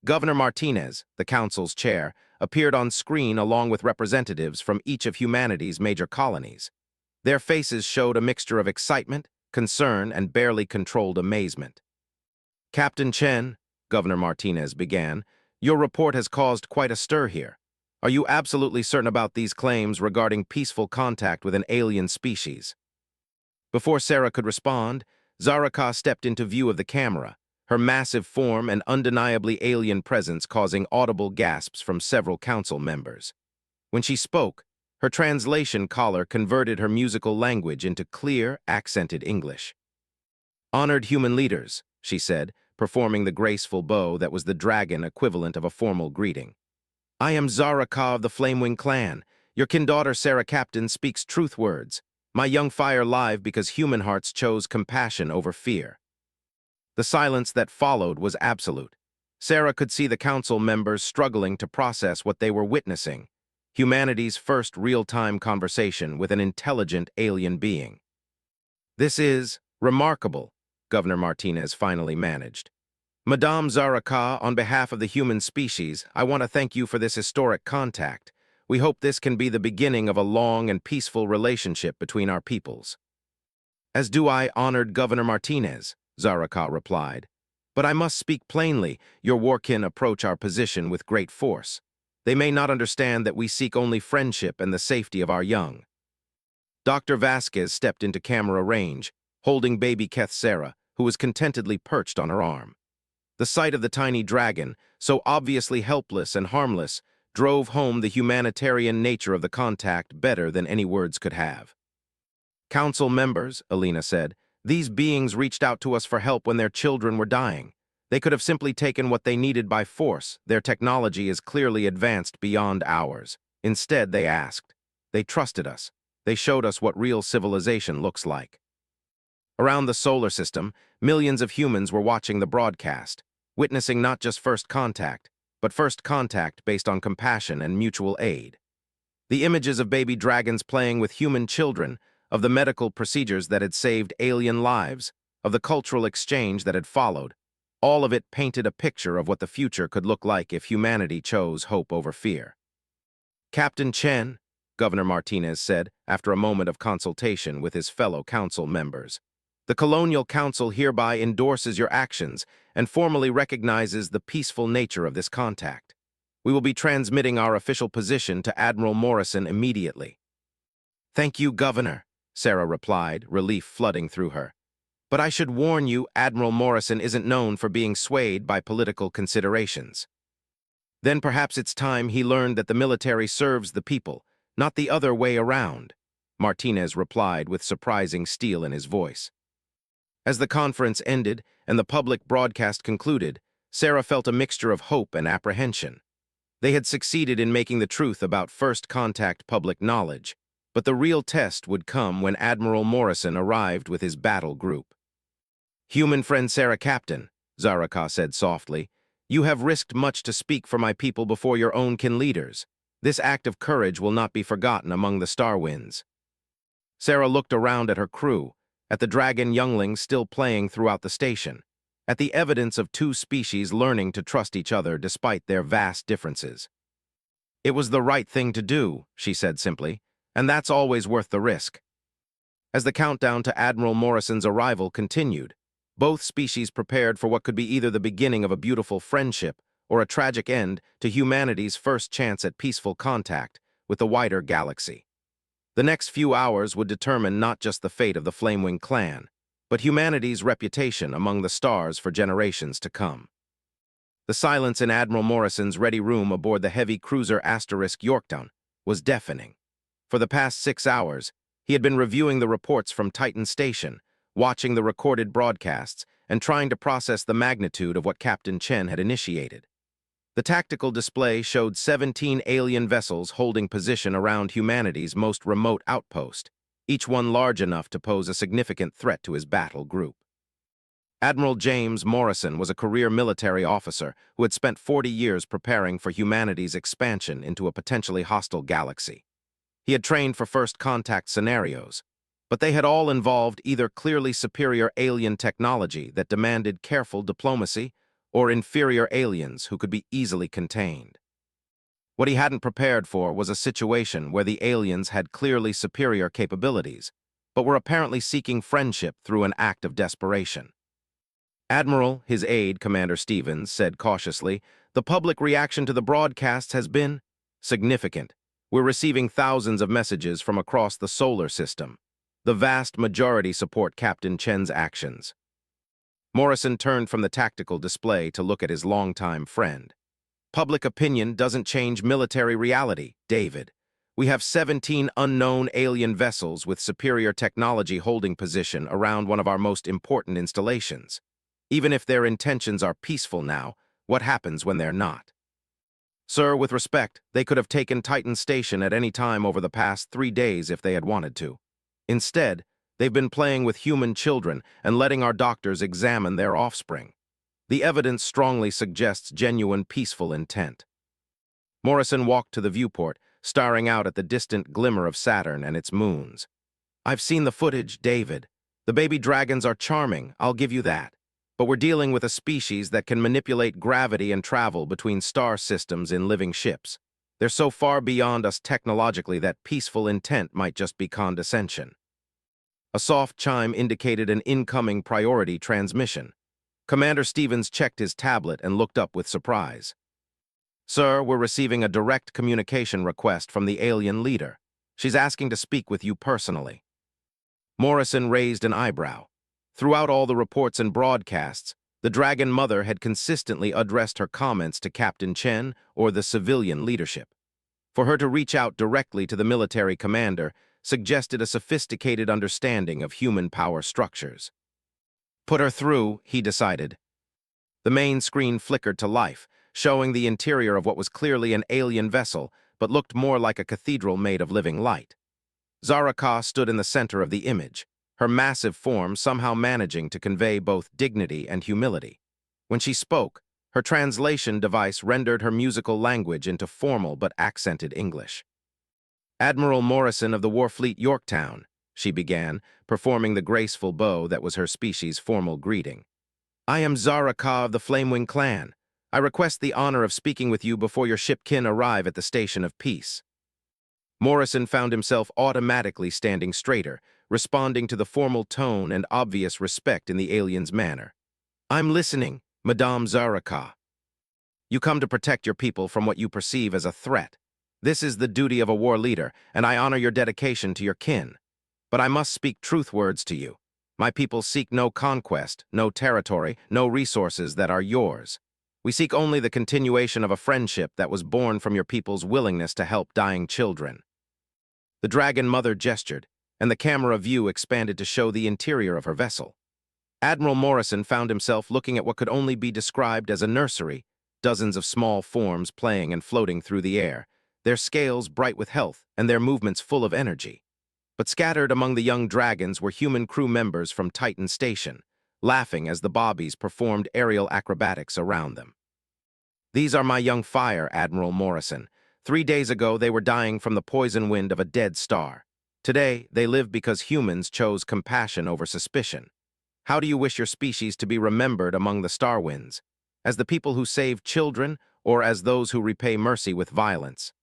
Governor Martinez, the council's chair, appeared on screen along with representatives from each of humanity's major colonies. Their faces showed a mixture of excitement, concern, and barely controlled amazement. "Captain Chen," Governor Martinez began, "your report has caused quite a stir here. Are you absolutely certain about these claims regarding peaceful contact with an alien species?" Before Sarah could respond, Zaraka stepped into view of the camera, her massive form and undeniably alien presence causing audible gasps from several council members. When she spoke, her translation collar converted her musical language into clear, accented English. "Honored human leaders," she said, performing the graceful bow that was the dragon equivalent of a formal greeting. "I am Zaraka of the Flamewing clan. Your kin daughter Sarah Captain speaks truth words. My young fire live because human hearts chose compassion over fear." The silence that followed was absolute. Sarah could see the council members struggling to process what they were witnessing, humanity's first real-time conversation with an intelligent alien being. "This is remarkable," Governor Martinez finally managed. "Madame Zaraka, on behalf of the human species, I want to thank you for this historic contact. We hope this can be the beginning of a long and peaceful relationship between our peoples." "As do I, honored Governor Martinez," Zaraka replied. "But I must speak plainly. Your warkin approach our position with great force. They may not understand that we seek only friendship and the safety of our young." Dr. Vasquez stepped into camera range, holding baby Keth Sarah, who was contentedly perched on her arm. The sight of the tiny dragon, so obviously helpless and harmless, drove home the humanitarian nature of the contact better than any words could have. "Council members," Alina said, "these beings reached out to us for help when their children were dying. They could have simply taken what they needed by force. Their technology is clearly advanced beyond ours. Instead, they asked. They trusted us. They showed us what real civilization looks like." Around the solar system, millions of humans were watching the broadcast, witnessing not just first contact, but first contact based on compassion and mutual aid. The images of baby dragons playing with human children, of the medical procedures that had saved alien lives, of the cultural exchange that had followed, all of it painted a picture of what the future could look like if humanity chose hope over fear. "Captain Chen," Governor Martinez said after a moment of consultation with his fellow council members, "the Colonial Council hereby endorses your actions and formally recognizes the peaceful nature of this contact. We will be transmitting our official position to Admiral Morrison immediately." "Thank you, Governor," Sarah replied, relief flooding through her. "But I should warn you, Admiral Morrison isn't known for being swayed by political considerations." "Then perhaps it's time he learned that the military serves the people, not the other way around," Martinez replied with surprising steel in his voice. As the conference ended and the public broadcast concluded, Sarah felt a mixture of hope and apprehension. They had succeeded in making the truth about first contact public knowledge, but the real test would come when Admiral Morrison arrived with his battle group. "Human friend Sarah Captain," Zaraka said softly, "you have risked much to speak for my people before your own kin leaders. This act of courage will not be forgotten among the Star Winds." Sarah looked around at her crew, at the dragon younglings still playing throughout the station, at the evidence of two species learning to trust each other despite their vast differences. "It was the right thing to do," she said simply, "and that's always worth the risk." As the countdown to Admiral Morrison's arrival continued, both species prepared for what could be either the beginning of a beautiful friendship or a tragic end to humanity's first chance at peaceful contact with the wider galaxy. The next few hours would determine not just the fate of the Flamewing clan, but humanity's reputation among the stars for generations to come. The silence in Admiral Morrison's ready room aboard the heavy cruiser Yorktown was deafening. For the past 6 hours, he had been reviewing the reports from Titan Station, watching the recorded broadcasts, and trying to process the magnitude of what Captain Chen had initiated. The tactical display showed 17 alien vessels holding position around humanity's most remote outpost, each one large enough to pose a significant threat to his battle group. Admiral James Morrison was a career military officer who had spent 40 years preparing for humanity's expansion into a potentially hostile galaxy. He had trained for first contact scenarios, but they had all involved either clearly superior alien technology that demanded careful diplomacy or inferior aliens who could be easily contained. What he hadn't prepared for was a situation where the aliens had clearly superior capabilities, but were apparently seeking friendship through an act of desperation. "Admiral," his aide, Commander Stevens, said cautiously, "the public reaction to the broadcasts has been significant. We're receiving thousands of messages from across the solar system. The vast majority support Captain Chen's actions." Morrison turned from the tactical display to look at his longtime friend. "Public opinion doesn't change military reality, David. We have 17 unknown alien vessels with superior technology holding position around one of our most important installations. Even if their intentions are peaceful now, what happens when they're not? Sir, with respect, they could have taken Titan Station at any time over the past 3 days if they had wanted to. Instead, they've been playing with human children and letting our doctors examine their offspring. The evidence strongly suggests genuine peaceful intent." Morrison walked to the viewport, staring out at the distant glimmer of Saturn and its moons. "I've seen the footage, David. The baby dragons are charming, I'll give you that. But we're dealing with a species that can manipulate gravity and travel between star systems in living ships. They're so far beyond us technologically that peaceful intent might just be condescension." A soft chime indicated an incoming priority transmission. Commander Stevens checked his tablet and looked up with surprise. "Sir, we're receiving a direct communication request from the alien leader. She's asking to speak with you personally." Morrison raised an eyebrow. Throughout all the reports and broadcasts, the Dragon Mother had consistently addressed her comments to Captain Chen or the civilian leadership. For her to reach out directly to the military commander suggested a sophisticated understanding of human power structures. Put her through, he decided. The main screen flickered to life, showing the interior of what was clearly an alien vessel, but looked more like a cathedral made of living light. Zaraka stood in the center of the image, her massive form somehow managing to convey both dignity and humility. When she spoke, her translation device rendered her musical language into formal but accented English. "Admiral Morrison of the Warfleet Yorktown," she began, performing the graceful bow that was her species' formal greeting. "I am Zaraka of the Flamewing clan. I request the honor of speaking with you before your shipkin arrive at the Station of Peace." Morrison found himself automatically standing straighter, responding to the formal tone and obvious respect in the alien's manner. "I'm listening, Madame Zaraka. You come to protect your people from what you perceive as a threat. This is the duty of a war leader, and I honor your dedication to your kin. But I must speak truth words to you. My people seek no conquest, no territory, no resources that are yours. We seek only the continuation of a friendship that was born from your people's willingness to help dying children." The Dragon Mother gestured, and the camera view expanded to show the interior of her vessel. Admiral Morrison found himself looking at what could only be described as a nursery, dozens of small forms playing and floating through the air, their scales bright with health and their movements full of energy. But scattered among the young dragons were human crew members from Titan Station, laughing as the bobbies performed aerial acrobatics around them. "These are my young fire, Admiral Morrison. 3 days ago they were dying from the poison wind of a dead star. Today they live because humans chose compassion over suspicion. How do you wish your species to be remembered among the star winds? As the people who save children, or as those who repay mercy with violence?"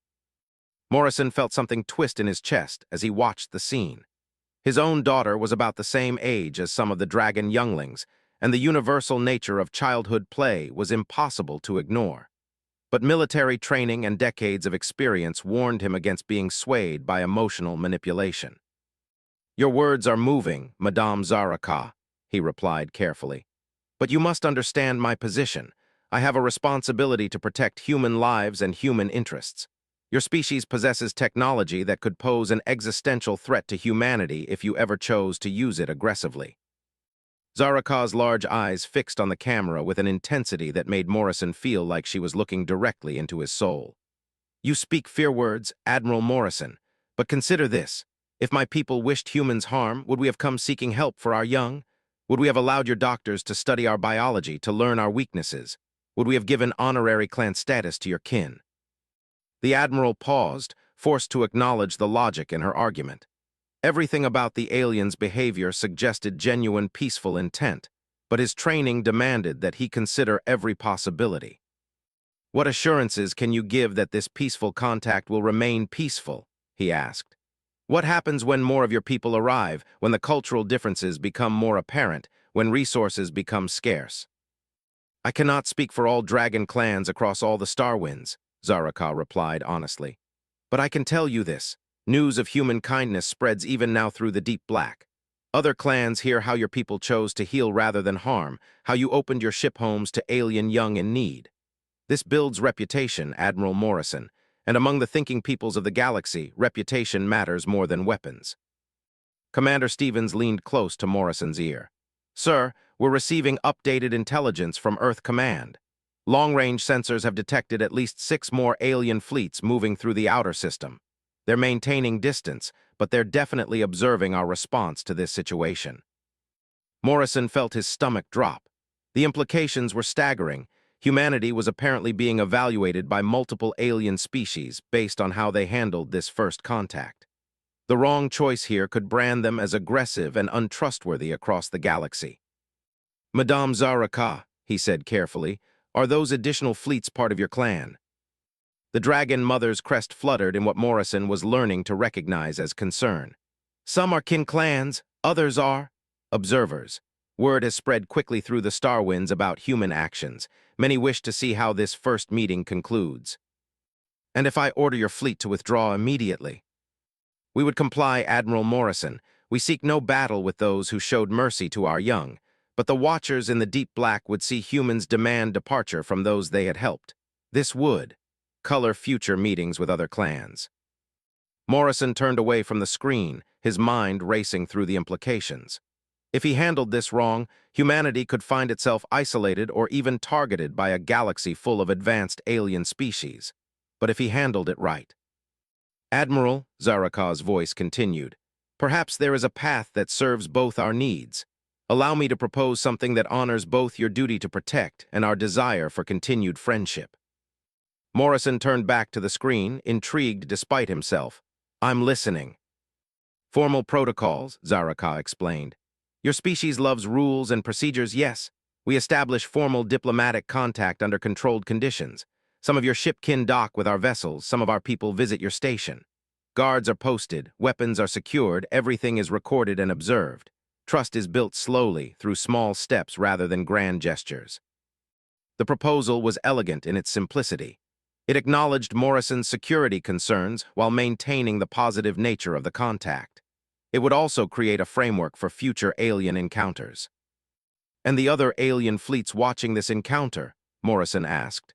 Morrison felt something twist in his chest as he watched the scene. His own daughter was about the same age as some of the dragon younglings, and the universal nature of childhood play was impossible to ignore. But military training and decades of experience warned him against being swayed by emotional manipulation. "Your words are moving, Madame Zaraka," he replied carefully. "But you must understand my position. I have a responsibility to protect human lives and human interests. Your species possesses technology that could pose an existential threat to humanity if you ever chose to use it aggressively." Zaraka's large eyes fixed on the camera with an intensity that made Morrison feel like she was looking directly into his soul. "You speak fear words, Admiral Morrison, but consider this. If my people wished humans harm, would we have come seeking help for our young? Would we have allowed your doctors to study our biology, to learn our weaknesses? Would we have given honorary clan status to your kin?" The Admiral paused, forced to acknowledge the logic in her argument. Everything about the alien's behavior suggested genuine peaceful intent, but his training demanded that he consider every possibility. "What assurances can you give that this peaceful contact will remain peaceful?" he asked. "What happens when more of your people arrive, when the cultural differences become more apparent, when resources become scarce?" "I cannot speak for all dragon clans across all the star winds," Zaraka replied honestly. "But I can tell you this. News of human kindness spreads even now through the deep black. Other clans hear how your people chose to heal rather than harm, how you opened your ship homes to alien young in need. This builds reputation, Admiral Morrison, and among the thinking peoples of the galaxy, reputation matters more than weapons." Commander Stevens leaned close to Morrison's ear. "Sir, we're receiving updated intelligence from Earth Command. Long-range sensors have detected at least 6 more alien fleets moving through the outer system. They're maintaining distance, but they're definitely observing our response to this situation." Morrison felt his stomach drop. The implications were staggering. Humanity was apparently being evaluated by multiple alien species based on how they handled this first contact. The wrong choice here could brand them as aggressive and untrustworthy across the galaxy. "Madame Zaraka," he said carefully, "are those additional fleets part of your clan?" The Dragon Mother's crest fluttered in what Morrison was learning to recognize as concern. "Some are kin clans, others are observers. Word has spread quickly through the star winds about human actions. Many wish to see how this first meeting concludes." "And if I order your fleet to withdraw immediately?" "We would comply, Admiral Morrison. We seek no battle with those who showed mercy to our young, but the Watchers in the deep black would see humans demand departure from those they had helped. This would color future meetings with other clans. Morrison turned away from the screen, his mind racing through the implications. If he handled this wrong, humanity could find itself isolated or even targeted by a galaxy full of advanced alien species. But if he handled it right. Admiral, Zarakah's voice continued, perhaps there is a path that serves both our needs. Allow me to propose something that honors both your duty to protect and our desire for continued friendship. Morrison turned back to the screen, intrigued despite himself. I'm listening. Formal protocols, Zarakah explained. Your species loves rules and procedures, yes. We establish formal diplomatic contact under controlled conditions. Some of your shipkin dock with our vessels, some of our people visit your station. Guards are posted, weapons are secured, everything is recorded and observed. Trust is built slowly, through small steps rather than grand gestures. The proposal was elegant in its simplicity. It acknowledged Morrison's security concerns while maintaining the positive nature of the contact. It would also create a framework for future alien encounters. And the other alien fleets watching this encounter, Morrison asked.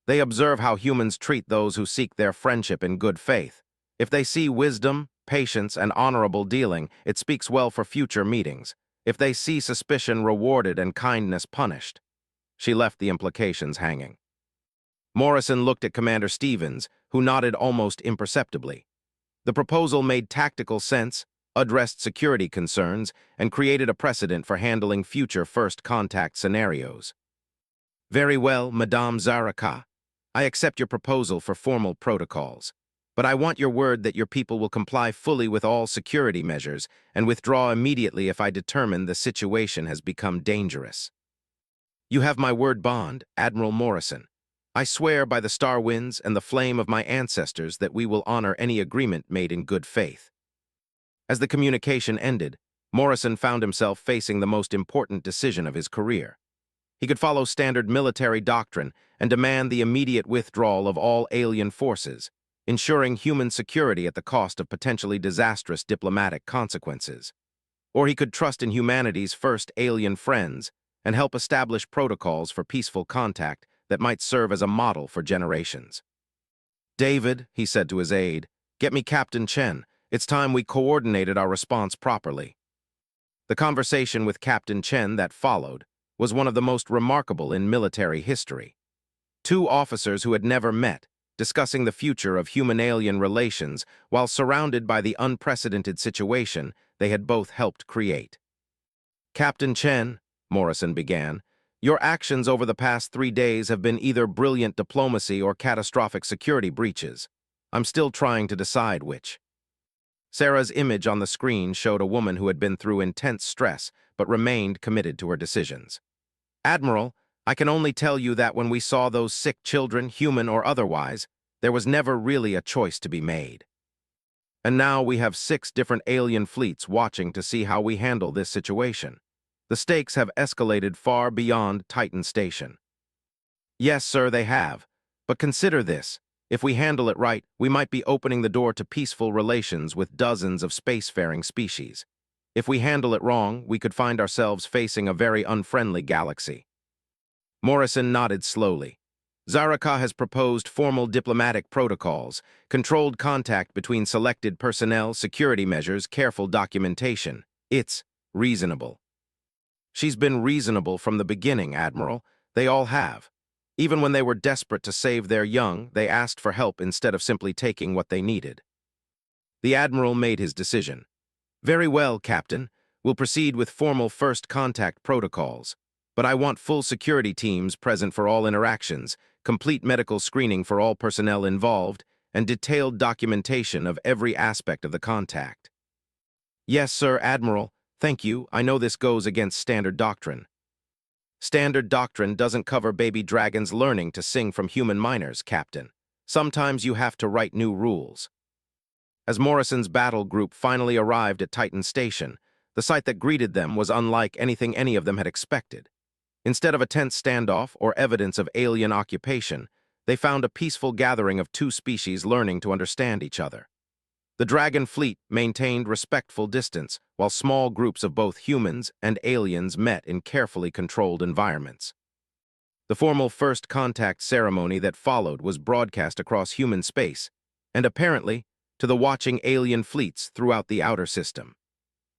They observe how humans treat those who seek their friendship in good faith. If they see wisdom, patience, and honorable dealing, it speaks well for future meetings. If they see suspicion rewarded and kindness punished. She left the implications hanging. Morrison looked at Commander Stevens, who nodded almost imperceptibly. The proposal made tactical sense, addressed security concerns, and created a precedent for handling future first contact scenarios. Very well, Madame Zarakah. I accept your proposal for formal protocols. But I want your word that your people will comply fully with all security measures and withdraw immediately if I determine the situation has become dangerous. You have my word bond, Admiral Morrison. I swear by the star winds and the flame of my ancestors that we will honor any agreement made in good faith. As the communication ended, Morrison found himself facing the most important decision of his career. He could follow standard military doctrine and demand the immediate withdrawal of all alien forces, ensuring human security at the cost of potentially disastrous diplomatic consequences. Or he could trust in humanity's first alien friends and help establish protocols for peaceful contact that might serve as a model for generations. David, he said to his aide, get me Captain Chen. It's time we coordinated our response properly. The conversation with Captain Chen that followed was one of the most remarkable in military history. Two officers who had never met, discussing the future of human-alien relations while surrounded by the unprecedented situation they had both helped create. Captain Chen, Morrison began, your actions over the past 3 days have been either brilliant diplomacy or catastrophic security breaches. I'm still trying to decide which. Sarah's image on the screen showed a woman who had been through intense stress but remained committed to her decisions. Admiral, I can only tell you that when we saw those sick children, human or otherwise, there was never really a choice to be made. And now we have 6 different alien fleets watching to see how we handle this situation. The stakes have escalated far beyond Titan Station. Yes, sir, they have. But consider this. If we handle it right, we might be opening the door to peaceful relations with dozens of spacefaring species. If we handle it wrong, we could find ourselves facing a very unfriendly galaxy. Morrison nodded slowly. Zarakah has proposed formal diplomatic protocols, controlled contact between selected personnel, security measures, careful documentation. It's reasonable. She's been reasonable from the beginning, Admiral. They all have. Even when they were desperate to save their young, they asked for help instead of simply taking what they needed. The Admiral made his decision. Very well, Captain. We'll proceed with formal first contact protocols. But I want full security teams present for all interactions, complete medical screening for all personnel involved, and detailed documentation of every aspect of the contact. Yes, sir, Admiral. Thank you. I know this goes against standard doctrine. Standard doctrine doesn't cover baby dragons learning to sing from human minors, Captain. Sometimes you have to write new rules. As Morrison's battle group finally arrived at Titan Station, the sight that greeted them was unlike anything any of them had expected. Instead of a tense standoff or evidence of alien occupation, they found a peaceful gathering of 2 species learning to understand each other. The dragon fleet maintained respectful distance, while small groups of both humans and aliens met in carefully controlled environments. The formal first contact ceremony that followed was broadcast across human space, and apparently to the watching alien fleets throughout the outer system.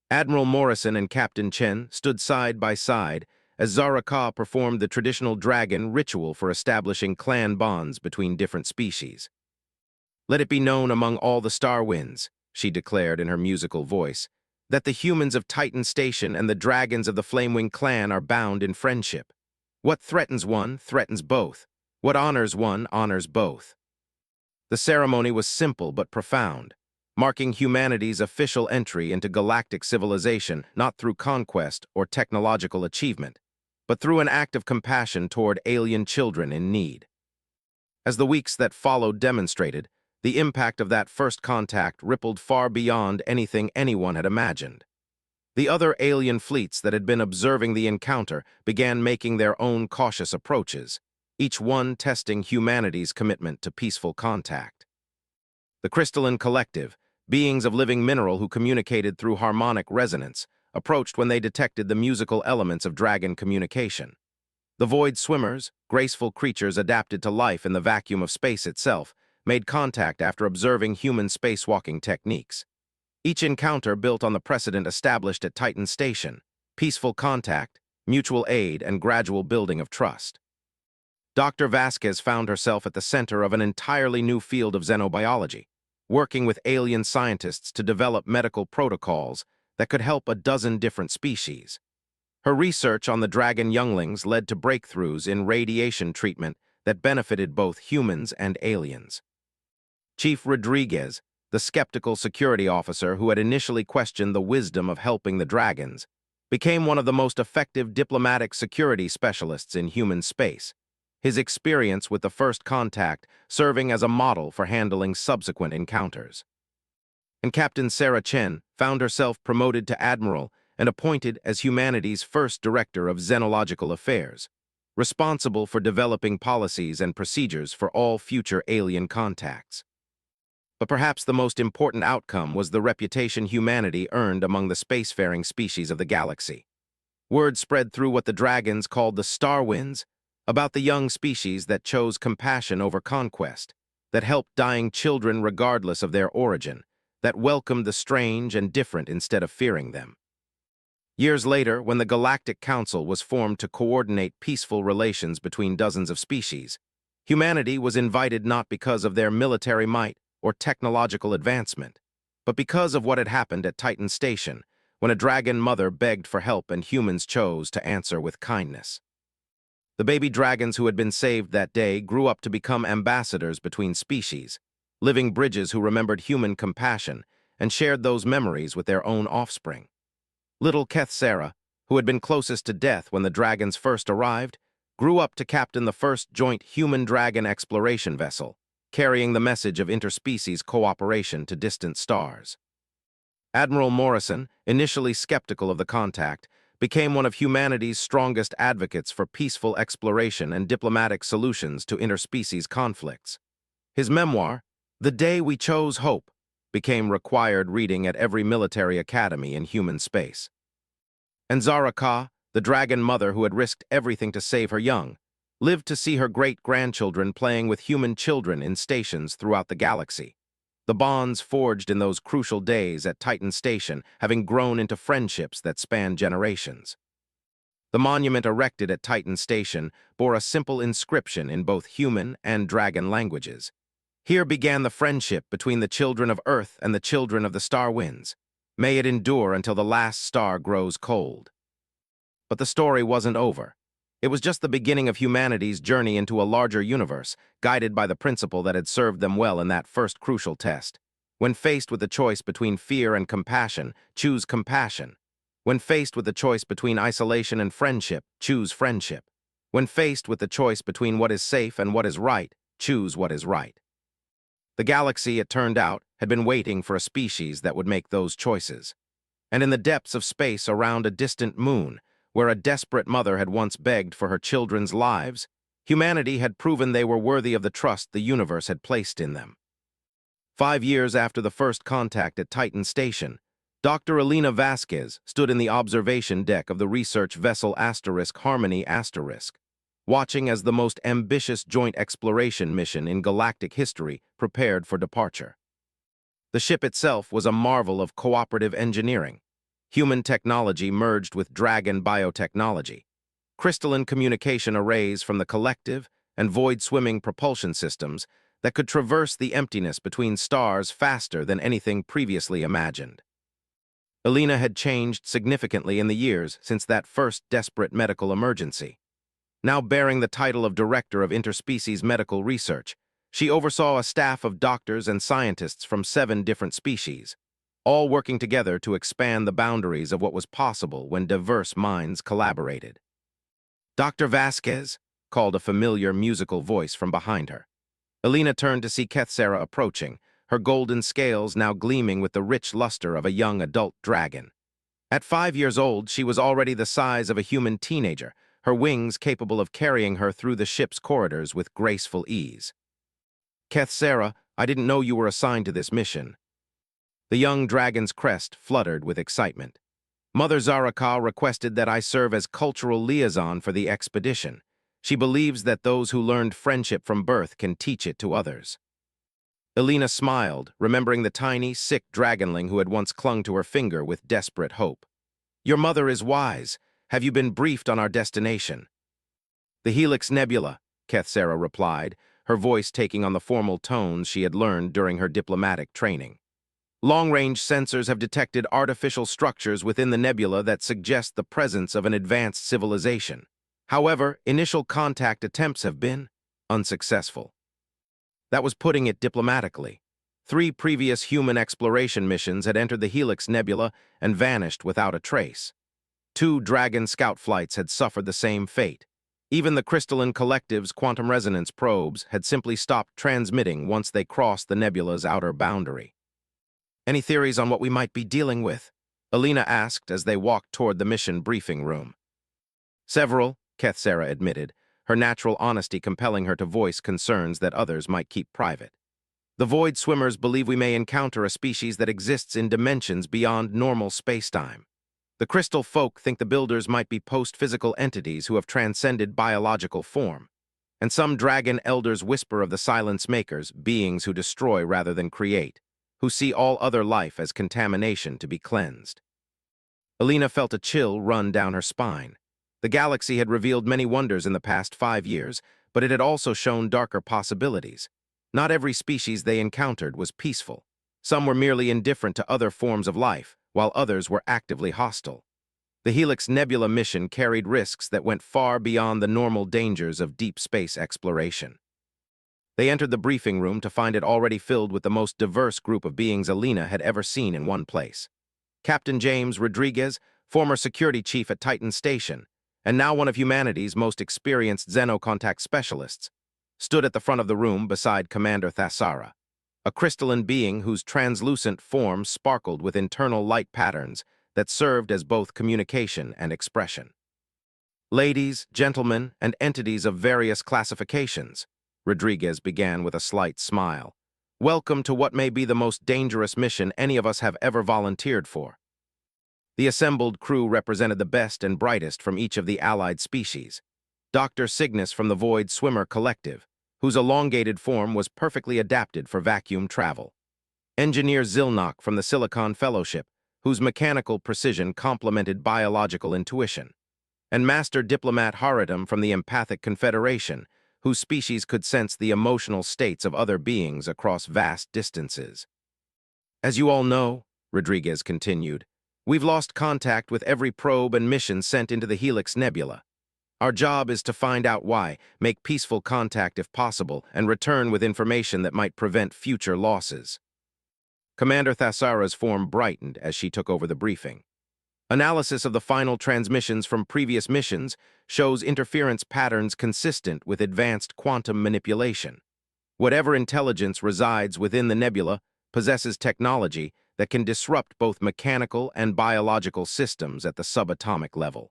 Admiral Morrison and Captain Chen stood side by side as Zara Ka performed the traditional dragon ritual for establishing clan bonds between different species. "Let it be known among all the star winds," she declared in her musical voice, "that the humans of Titan Station and the dragons of the Flamewing clan are bound in friendship. What threatens one threatens both. What honors one honors both." The ceremony was simple but profound, marking humanity's official entry into galactic civilization not through conquest or technological achievement, but through an act of compassion toward alien children in need. As the weeks that followed demonstrated, the impact of that first contact rippled far beyond anything anyone had imagined. The other alien fleets that had been observing the encounter began making their own cautious approaches, each one testing humanity's commitment to peaceful contact. The Crystalline Collective, beings of living mineral who communicated through harmonic resonance, approached when they detected the musical elements of dragon communication. The Void Swimmers, graceful creatures adapted to life in the vacuum of space itself, made contact after observing human spacewalking techniques. Each encounter built on the precedent established at Titan Station: peaceful contact, mutual aid, and gradual building of trust. Dr. Vasquez found herself at the center of an entirely new field of xenobiology, working with alien scientists to develop medical protocols that could help a dozen different species. Her research on the dragon younglings led to breakthroughs in radiation treatment that benefited both humans and aliens. Chief Rodriguez, the skeptical security officer who had initially questioned the wisdom of helping the dragons, became one of the most effective diplomatic security specialists in human space, his experience with the first contact serving as a model for handling subsequent encounters. And Captain Sarah Chen found herself promoted to admiral and appointed as humanity's first director of xenological affairs, responsible for developing policies and procedures for all future alien contacts. But perhaps the most important outcome was the reputation humanity earned among the spacefaring species of the galaxy. Word spread through what the dragons called the Star Winds about the young species that chose compassion over conquest, that helped dying children regardless of their origin, that welcomed the strange and different instead of fearing them. Years later, when the Galactic Council was formed to coordinate peaceful relations between dozens of species, humanity was invited not because of their military might or technological advancement, but because of what had happened at Titan Station, when a dragon mother begged for help and humans chose to answer with kindness. The baby dragons who had been saved that day grew up to become ambassadors between species, living bridges who remembered human compassion and shared those memories with their own offspring. Little Keth Sarah, who had been closest to death when the dragons first arrived, grew up to captain the first joint human-dragon exploration vessel, carrying the message of interspecies cooperation to distant stars. Admiral Morrison, initially skeptical of the contact, became one of humanity's strongest advocates for peaceful exploration and diplomatic solutions to interspecies conflicts. His memoir, The Day We Chose Hope, became required reading at every military academy in human space. And Zara Ka, the dragon mother who had risked everything to save her young, lived to see her great-grandchildren playing with human children in stations throughout the galaxy. The bonds forged in those crucial days at Titan Station having grown into friendships that spanned generations. The monument erected at Titan Station bore a simple inscription in both human and dragon languages. Here began the friendship between the children of Earth and the children of the Star Winds. May it endure until the last star grows cold. But the story wasn't over. It was just the beginning of humanity's journey into a larger universe, guided by the principle that had served them well in that first crucial test. When faced with the choice between fear and compassion, choose compassion. When faced with the choice between isolation and friendship, choose friendship. When faced with the choice between what is safe and what is right, choose what is right. The galaxy, it turned out, had been waiting for a species that would make those choices. And in the depths of space around a distant moon, where a desperate mother had once begged for her children's lives, humanity had proven they were worthy of the trust the universe had placed in them. 5 years after the first contact at Titan Station, Dr. Elena Vasquez stood in the observation deck of the research vessel Harmony watching as the most ambitious joint exploration mission in galactic history prepared for departure. The ship itself was a marvel of cooperative engineering. Human technology merged with dragon biotechnology. Crystalline communication arrays from the collective and void-swimming propulsion systems that could traverse the emptiness between stars faster than anything previously imagined. Elena had changed significantly in the years since that first desperate medical emergency. Now bearing the title of Director of Interspecies Medical Research, she oversaw a staff of doctors and scientists from 7 different species, all working together to expand the boundaries of what was possible when diverse minds collaborated. "Dr. Vasquez," called a familiar musical voice from behind her. Elena turned to see Kethsera approaching, her golden scales now gleaming with the rich luster of a young adult dragon. At 5 years old, she was already the size of a human teenager, her wings capable of carrying her through the ship's corridors with graceful ease. "Kethsera, I didn't know you were assigned to this mission." The young dragon's crest fluttered with excitement. "Mother Zaraka requested that I serve as cultural liaison for the expedition. She believes that those who learned friendship from birth can teach it to others." Elena smiled, remembering the tiny, sick dragonling who had once clung to her finger with desperate hope. "Your mother is wise. Have you been briefed on our destination?" "The Helix Nebula," Kethsera replied, her voice taking on the formal tones she had learned during her diplomatic training. "Long-range sensors have detected artificial structures within the nebula that suggest the presence of an advanced civilization. However, initial contact attempts have been unsuccessful." That was putting it diplomatically. 3 previous human exploration missions had entered the Helix Nebula and vanished without a trace. 2 Dragon scout flights had suffered the same fate. Even the crystalline collective's quantum resonance probes had simply stopped transmitting once they crossed the nebula's outer boundary. "Any theories on what we might be dealing with?" Elena asked as they walked toward the mission briefing room. "Several," Kethsera admitted, her natural honesty compelling her to voice concerns that others might keep private. "The Void Swimmers believe we may encounter a species that exists in dimensions beyond normal spacetime. The Crystal Folk think the Builders might be post-physical entities who have transcended biological form. And some Dragon Elders whisper of the Silence Makers, beings who destroy rather than create, who see all other life as contamination to be cleansed." Elena felt a chill run down her spine. The galaxy had revealed many wonders in the past 5 years, but it had also shown darker possibilities. Not every species they encountered was peaceful. Some were merely indifferent to other forms of life, while others were actively hostile. The Helix Nebula mission carried risks that went far beyond the normal dangers of deep space exploration. They entered the briefing room to find it already filled with the most diverse group of beings Elena had ever seen in one place. Captain James Rodriguez, former security chief at Titan Station, and now one of humanity's most experienced xenocontact specialists, stood at the front of the room beside Commander Thassara, a crystalline being whose translucent form sparkled with internal light patterns that served as both communication and expression. "Ladies, gentlemen, and entities of various classifications," Rodriguez began with a slight smile, "welcome to what may be the most dangerous mission any of us have ever volunteered for." The assembled crew represented the best and brightest from each of the allied species. Dr. Cygnus from the Void Swimmer Collective, whose elongated form was perfectly adapted for vacuum travel. Engineer Zilnok from the Silicon Fellowship, whose mechanical precision complemented biological intuition. And Master Diplomat Haridam from the Empathic Confederation, whose species could sense the emotional states of other beings across vast distances. "As you all know," Rodriguez continued, "we've lost contact with every probe and mission sent into the Helix Nebula. Our job is to find out why, make peaceful contact if possible, and return with information that might prevent future losses." Commander Thassara's form brightened as she took over the briefing. "Analysis of the final transmissions from previous missions shows interference patterns consistent with advanced quantum manipulation. Whatever intelligence resides within the nebula possesses technology that can disrupt both mechanical and biological systems at the subatomic level."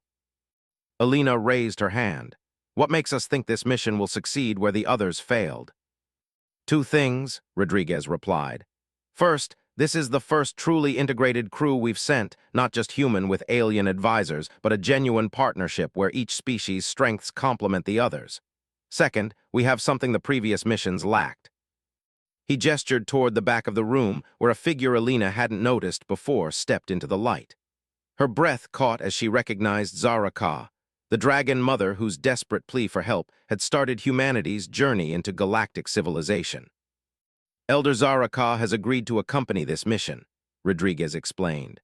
Elena raised her hand. "What makes us think this mission will succeed where the others failed?" "2 things," Rodriguez replied. First, this is the first truly integrated crew we've sent, not just human with alien advisors, but a genuine partnership where each species' strengths complement the others. Second, we have something the previous missions lacked. He gestured toward the back of the room, where a figure Alina hadn't noticed before stepped into the light. Her breath caught as she recognized Zara Ka, the dragon mother whose desperate plea for help had started humanity's journey into galactic civilization. Elder Zara Ka has agreed to accompany this mission, Rodriguez explained.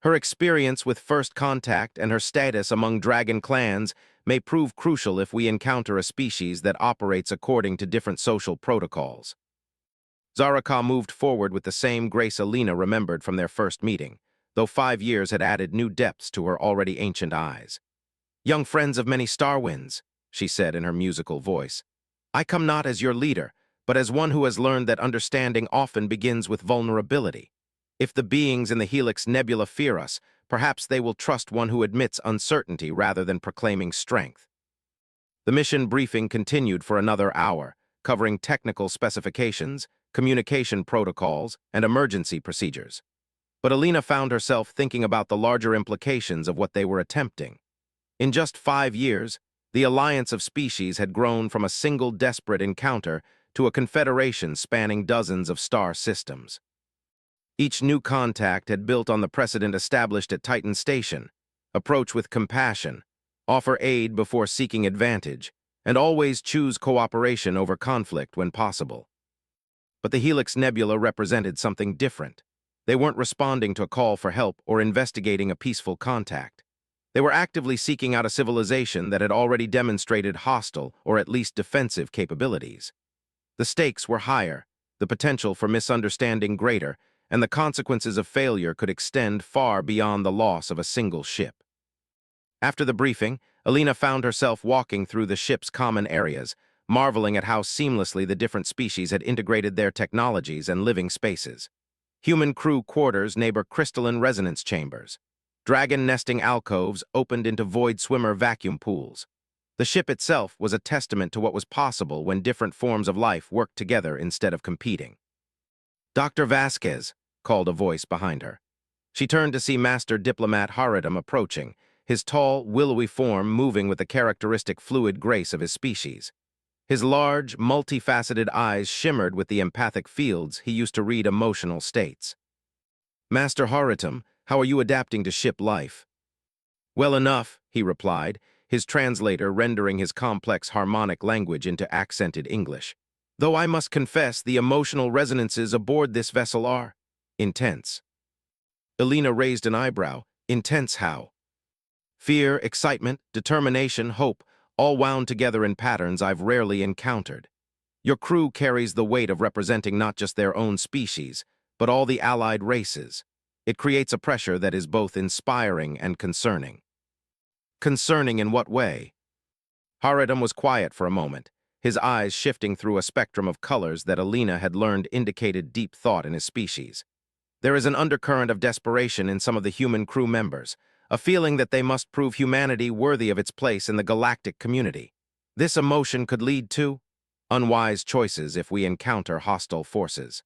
Her experience with First Contact and her status among dragon clans may prove crucial if we encounter a species that operates according to different social protocols. Zara Ka moved forward with the same grace Alina remembered from their first meeting, though 5 years had added new depths to her already ancient eyes. "Young friends of many star winds," she said in her musical voice, "I come not as your leader, but as one who has learned that understanding often begins with vulnerability. If the beings in the Helix Nebula fear us, perhaps they will trust one who admits uncertainty rather than proclaiming strength." The mission briefing continued for another hour, covering technical specifications, communication protocols, and emergency procedures. But Alina found herself thinking about the larger implications of what they were attempting. In just 5 years, the alliance of species had grown from a single desperate encounter to a confederation spanning dozens of star systems. Each new contact had built on the precedent established at Titan Station: approach with compassion, offer aid before seeking advantage, and always choose cooperation over conflict when possible. But the Helix Nebula represented something different. They weren't responding to a call for help or investigating a peaceful contact. They were actively seeking out a civilization that had already demonstrated hostile or at least defensive capabilities. The stakes were higher, the potential for misunderstanding greater, and the consequences of failure could extend far beyond the loss of a single ship. After the briefing, Alina found herself walking through the ship's common areas, marveling at how seamlessly the different species had integrated their technologies and living spaces. Human crew quarters neighbor crystalline resonance chambers. Dragon nesting alcoves opened into void swimmer vacuum pools. The ship itself was a testament to what was possible when different forms of life worked together instead of competing. "Dr. Vasquez," called a voice behind her. She turned to see Master Diplomat Haridam approaching, his tall, willowy form moving with the characteristic fluid grace of his species. His large, multifaceted eyes shimmered with the empathic fields he used to read emotional states. "Master Haridam, how are you adapting to ship life?" "Well enough," he replied, his translator rendering his complex harmonic language into accented English. "Though I must confess the emotional resonances aboard this vessel are intense." Alina raised an eyebrow. "Intense how?" "Fear, excitement, determination, hope, all wound together in patterns I've rarely encountered. Your crew carries the weight of representing not just their own species, but all the allied races. It creates a pressure that is both inspiring and concerning." "Concerning in what way?" Haridam was quiet for a moment, his eyes shifting through a spectrum of colors that Alina had learned indicated deep thought in his species. "There is an undercurrent of desperation in some of the human crew members, a feeling that they must prove humanity worthy of its place in the galactic community. This emotion could lead to unwise choices if we encounter hostile forces."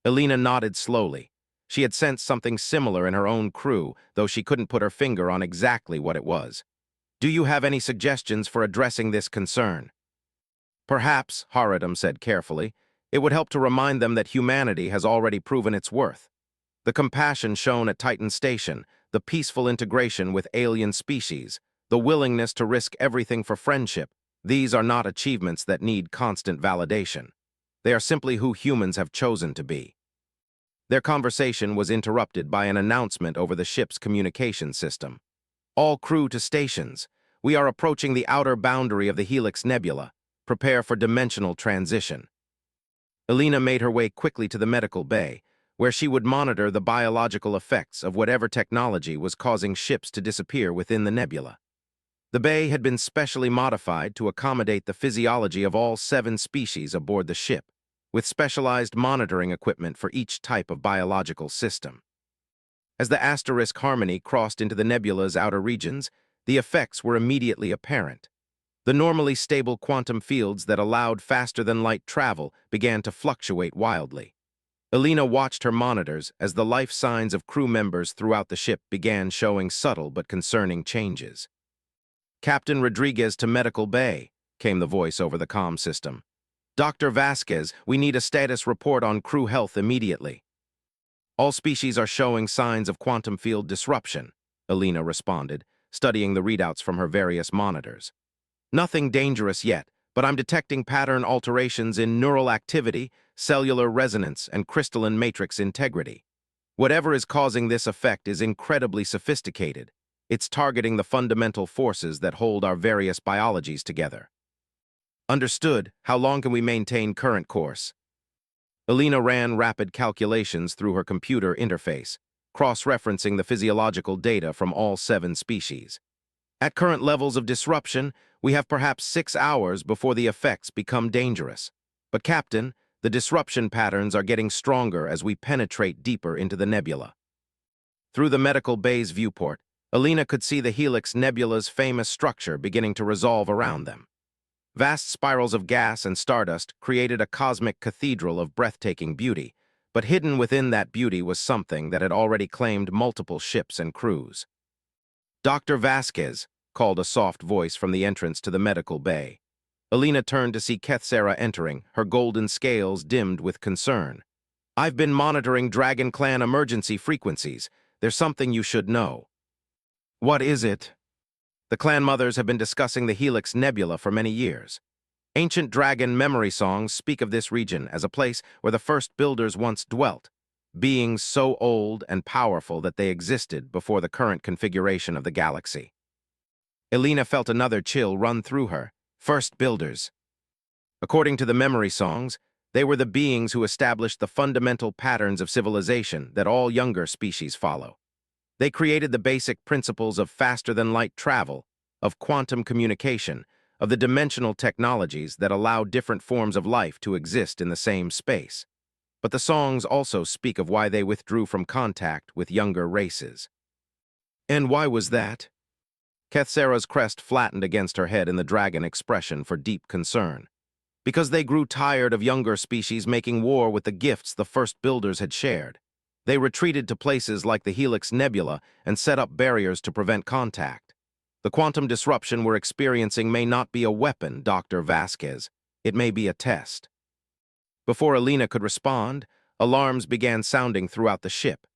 Alina nodded slowly. She had sensed something similar in her own crew, though she couldn't put her finger on exactly what it was. "Do you have any suggestions for addressing this concern?" "Perhaps," Haridam said carefully, "it would help to remind them that humanity has already proven its worth. The compassion shown at Titan Station, the peaceful integration with alien species, the willingness to risk everything for friendship, these are not achievements that need constant validation. They are simply who humans have chosen to be." Their conversation was interrupted by an announcement over the ship's communication system. "All crew to stations. We are approaching the outer boundary of the Helix Nebula. Prepare for dimensional transition." Alina made her way quickly to the medical bay, where she would monitor the biological effects of whatever technology was causing ships to disappear within the nebula. The bay had been specially modified to accommodate the physiology of all 7 species aboard the ship, with specialized monitoring equipment for each type of biological system. As the asterisk harmony crossed into the nebula's outer regions, the effects were immediately apparent. The normally stable quantum fields that allowed faster-than-light travel began to fluctuate wildly. Elena watched her monitors as the life signs of crew members throughout the ship began showing subtle but concerning changes. "Captain Rodriguez to Medical Bay," came the voice over the comm system. "Dr. Vasquez, we need a status report on crew health immediately." "All species are showing signs of quantum field disruption," Elena responded, studying the readouts from her various monitors. "Nothing dangerous yet, but I'm detecting pattern alterations in neural activity, cellular resonance, and crystalline matrix integrity. Whatever is causing this effect is incredibly sophisticated. It's targeting the fundamental forces that hold our various biologies together." "Understood. How long can we maintain current course?" Elena ran rapid calculations through her computer interface, cross-referencing the physiological data from all 7 species. "At current levels of disruption, we have perhaps 6 hours before the effects become dangerous. But, Captain, the disruption patterns are getting stronger as we penetrate deeper into the nebula." Through the medical bay's viewport, Elena could see the Helix Nebula's famous structure beginning to resolve around them. Vast spirals of gas and stardust created a cosmic cathedral of breathtaking beauty, but hidden within that beauty was something that had already claimed multiple ships and crews. "Dr. Vasquez," called a soft voice from the entrance to the medical bay. Elena turned to see Kethsera entering, her golden scales dimmed with concern. "I've been monitoring Dragon Clan emergency frequencies. There's something you should know." "What is it?" "The clan mothers have been discussing the Helix Nebula for many years. Ancient dragon memory songs speak of this region as a place where the first builders once dwelt, beings so old and powerful that they existed before the current configuration of the galaxy." Elena felt another chill run through her. First builders. According to the memory songs, they were the beings who established the fundamental patterns of civilization that all younger species follow. They created the basic principles of faster-than-light travel, of quantum communication, of the dimensional technologies that allow different forms of life to exist in the same space. But the songs also speak of why they withdrew from contact with younger races. "And why was that?" Kethsera's crest flattened against her head in the dragon expression for deep concern. "Because they grew tired of younger species making war with the gifts the first builders had shared. They retreated to places like the Helix Nebula and set up barriers to prevent contact. The quantum disruption we're experiencing may not be a weapon, Dr. Vasquez. It may be a test." Before Elena could respond, alarms began sounding throughout the ship.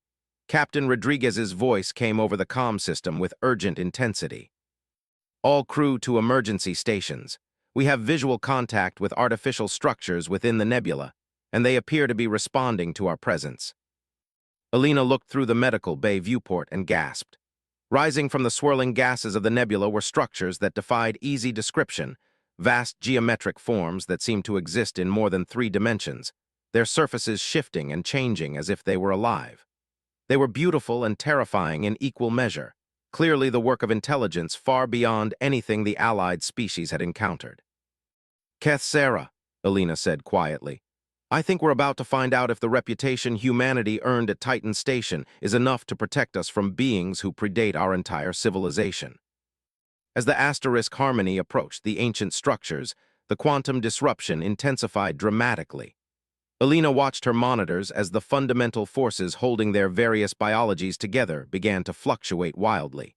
Captain Rodriguez's voice came over the comm system with urgent intensity. "All crew to emergency stations. We have visual contact with artificial structures within the nebula, and they appear to be responding to our presence." Elena looked through the medical bay viewport and gasped. Rising from the swirling gases of the nebula were structures that defied easy description, vast geometric forms that seemed to exist in more than 3 dimensions, their surfaces shifting and changing as if they were alive. They were beautiful and terrifying in equal measure, clearly the work of intelligence far beyond anything the allied species had encountered. "Kethsera," Elena said quietly, "I think we're about to find out if the reputation humanity earned at Titan Station is enough to protect us from beings who predate our entire civilization." As the asterisk harmony approached the ancient structures, the quantum disruption intensified dramatically. Elena watched her monitors as the fundamental forces holding their various biologies together began to fluctuate wildly.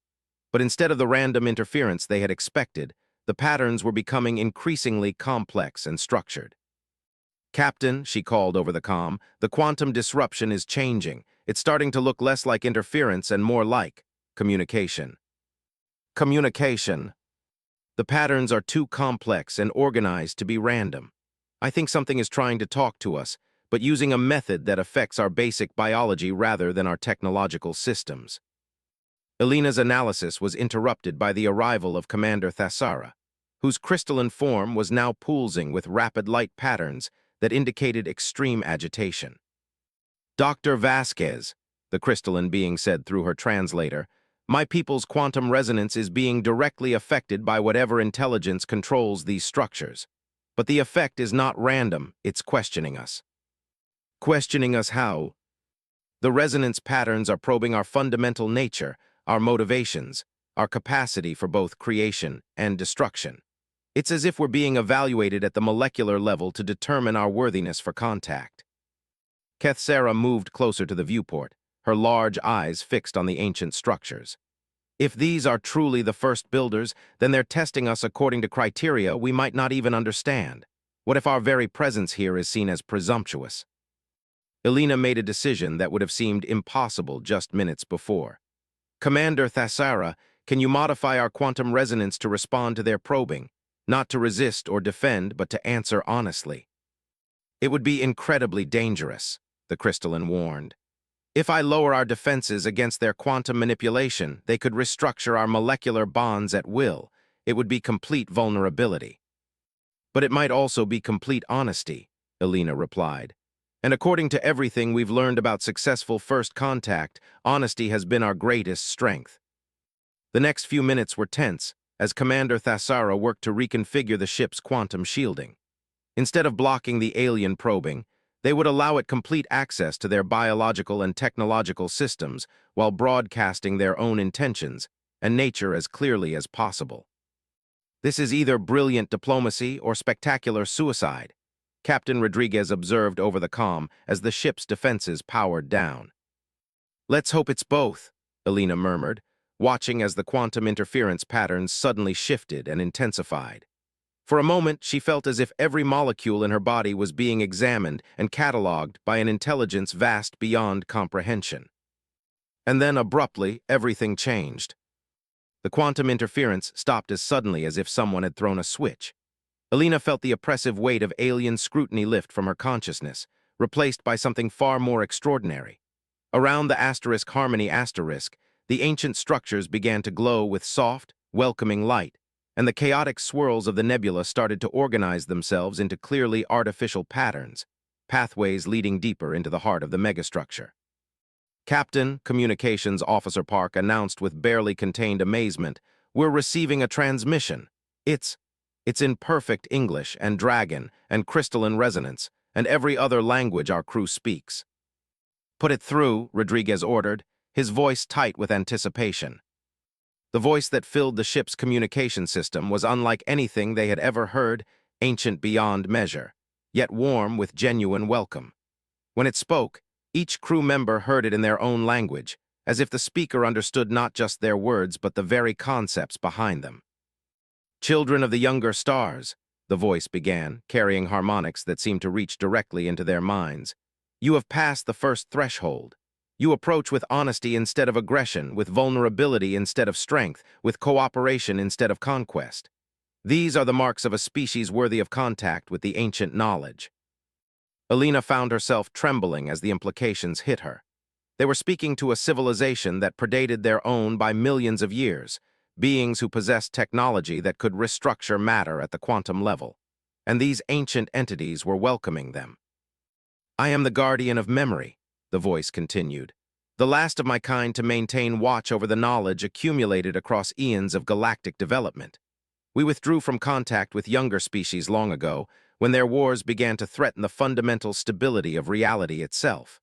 But instead of the random interference they had expected, the patterns were becoming increasingly complex and structured. "Captain," she called over the comm, "the quantum disruption is changing. It's starting to look less like interference and more like communication." "Communication." "The patterns are too complex and organized to be random. I think something is trying to talk to us, but using a method that affects our basic biology rather than our technological systems." Elena's analysis was interrupted by the arrival of Commander Thassara, whose crystalline form was now pulsing with rapid light patterns that indicated extreme agitation. "Dr. Vasquez," the crystalline being said through her translator, "my people's quantum resonance is being directly affected by whatever intelligence controls these structures. But the effect is not random, it's questioning us." "Questioning us how?" "The resonance patterns are probing our fundamental nature, our motivations, our capacity for both creation and destruction. It's as if we're being evaluated at the molecular level to determine our worthiness for contact." Kethsera moved closer to the viewport, her large eyes fixed on the ancient structures. If these are truly the first builders, then they're testing us according to criteria we might not even understand. What if our very presence here is seen as presumptuous? Elena made a decision that would have seemed impossible just minutes before. Commander Thasara, can you modify our quantum resonance to respond to their probing, not to resist or defend, but to answer honestly? It would be incredibly dangerous, the crystalline warned. If I lower our defenses against their quantum manipulation, they could restructure our molecular bonds at will. It would be complete vulnerability. But it might also be complete honesty, Elena replied. And according to everything we've learned about successful first contact, honesty has been our greatest strength. The next few minutes were tense as Commander Thasara worked to reconfigure the ship's quantum shielding. Instead of blocking the alien probing, they would allow it complete access to their biological and technological systems while broadcasting their own intentions and nature as clearly as possible. This is either brilliant diplomacy or spectacular suicide, Captain Rodriguez observed over the comm as the ship's defenses powered down. Let's hope it's both, Elena murmured, watching as the quantum interference patterns suddenly shifted and intensified. For a moment, she felt as if every molecule in her body was being examined and catalogued by an intelligence vast beyond comprehension. And then, abruptly, everything changed. The quantum interference stopped as suddenly as if someone had thrown a switch. Elena felt the oppressive weight of alien scrutiny lift from her consciousness, replaced by something far more extraordinary. Around the asterisk harmony asterisk, the ancient structures began to glow with soft, welcoming light, and the chaotic swirls of the nebula started to organize themselves into clearly artificial patterns, pathways leading deeper into the heart of the megastructure. Captain, Communications Officer Park announced with barely contained amazement, "We're receiving a transmission. It's in perfect English and dragon and crystalline resonance and every other language our crew speaks." "Put it through," Rodriguez ordered, his voice tight with anticipation. The voice that filled the ship's communication system was unlike anything they had ever heard, ancient beyond measure, yet warm with genuine welcome. When it spoke, each crew member heard it in their own language, as if the speaker understood not just their words but the very concepts behind them. "Children of the younger stars," the voice began, carrying harmonics that seemed to reach directly into their minds. "You have passed the first threshold. You approach with honesty instead of aggression, with vulnerability instead of strength, with cooperation instead of conquest. These are the marks of a species worthy of contact with the ancient knowledge." Elena found herself trembling as the implications hit her. They were speaking to a civilization that predated their own by millions of years, beings who possessed technology that could restructure matter at the quantum level, and these ancient entities were welcoming them. "I am the guardian of memory," the voice continued, "the last of my kind to maintain watch over the knowledge accumulated across eons of galactic development. We withdrew from contact with younger species long ago, when their wars began to threaten the fundamental stability of reality itself.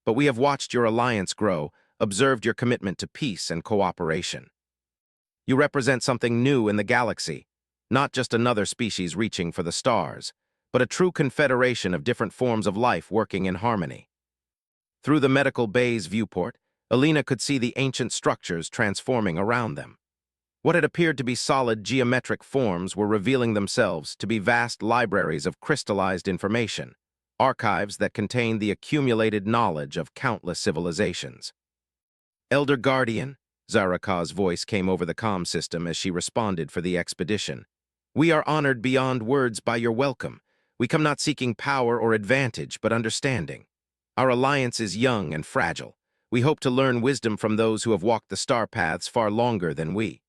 But we have watched your alliance grow, observed your commitment to peace and cooperation. You represent something new in the galaxy, not just another species reaching for the stars, but a true confederation of different forms of life working in harmony." Through the medical bay's viewport, Elena could see the ancient structures transforming around them. What had appeared to be solid geometric forms were revealing themselves to be vast libraries of crystallized information, archives that contained the accumulated knowledge of countless civilizations. "Elder Guardian," Zaraka's voice came over the comm system as she responded for the expedition. "We are honored beyond words by your welcome. We come not seeking power or advantage, but understanding. Our alliance is young and fragile. We hope to learn wisdom from those who have walked the star paths far longer than we."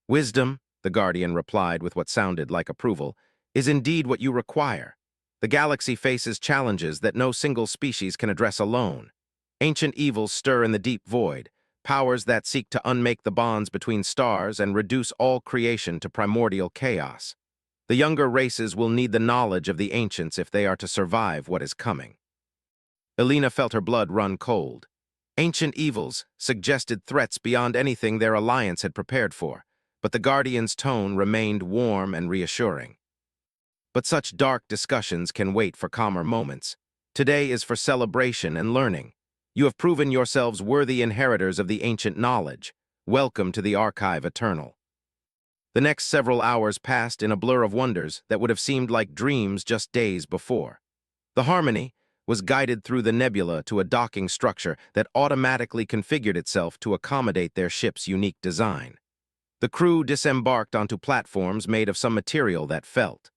"Wisdom," the Guardian replied with what sounded like approval, "is indeed what you require. The galaxy faces challenges that no single species can address alone. Ancient evils stir in the deep void, powers that seek to unmake the bonds between stars and reduce all creation to primordial chaos. The younger races will need the knowledge of the ancients if they are to survive what is coming." Elena felt her blood run cold. Ancient evils suggested threats beyond anything their alliance had prepared for, but the Guardian's tone remained warm and reassuring. "But such dark discussions can wait for calmer moments. Today is for celebration and learning. You have proven yourselves worthy inheritors of the ancient knowledge. Welcome to the Archive Eternal. The next several hours passed in a blur of wonders that would have seemed like dreams just days before. The Harmony was guided through the nebula to a docking structure that automatically configured itself to accommodate their ship's unique design. The crew disembarked onto platforms made of some material that felt.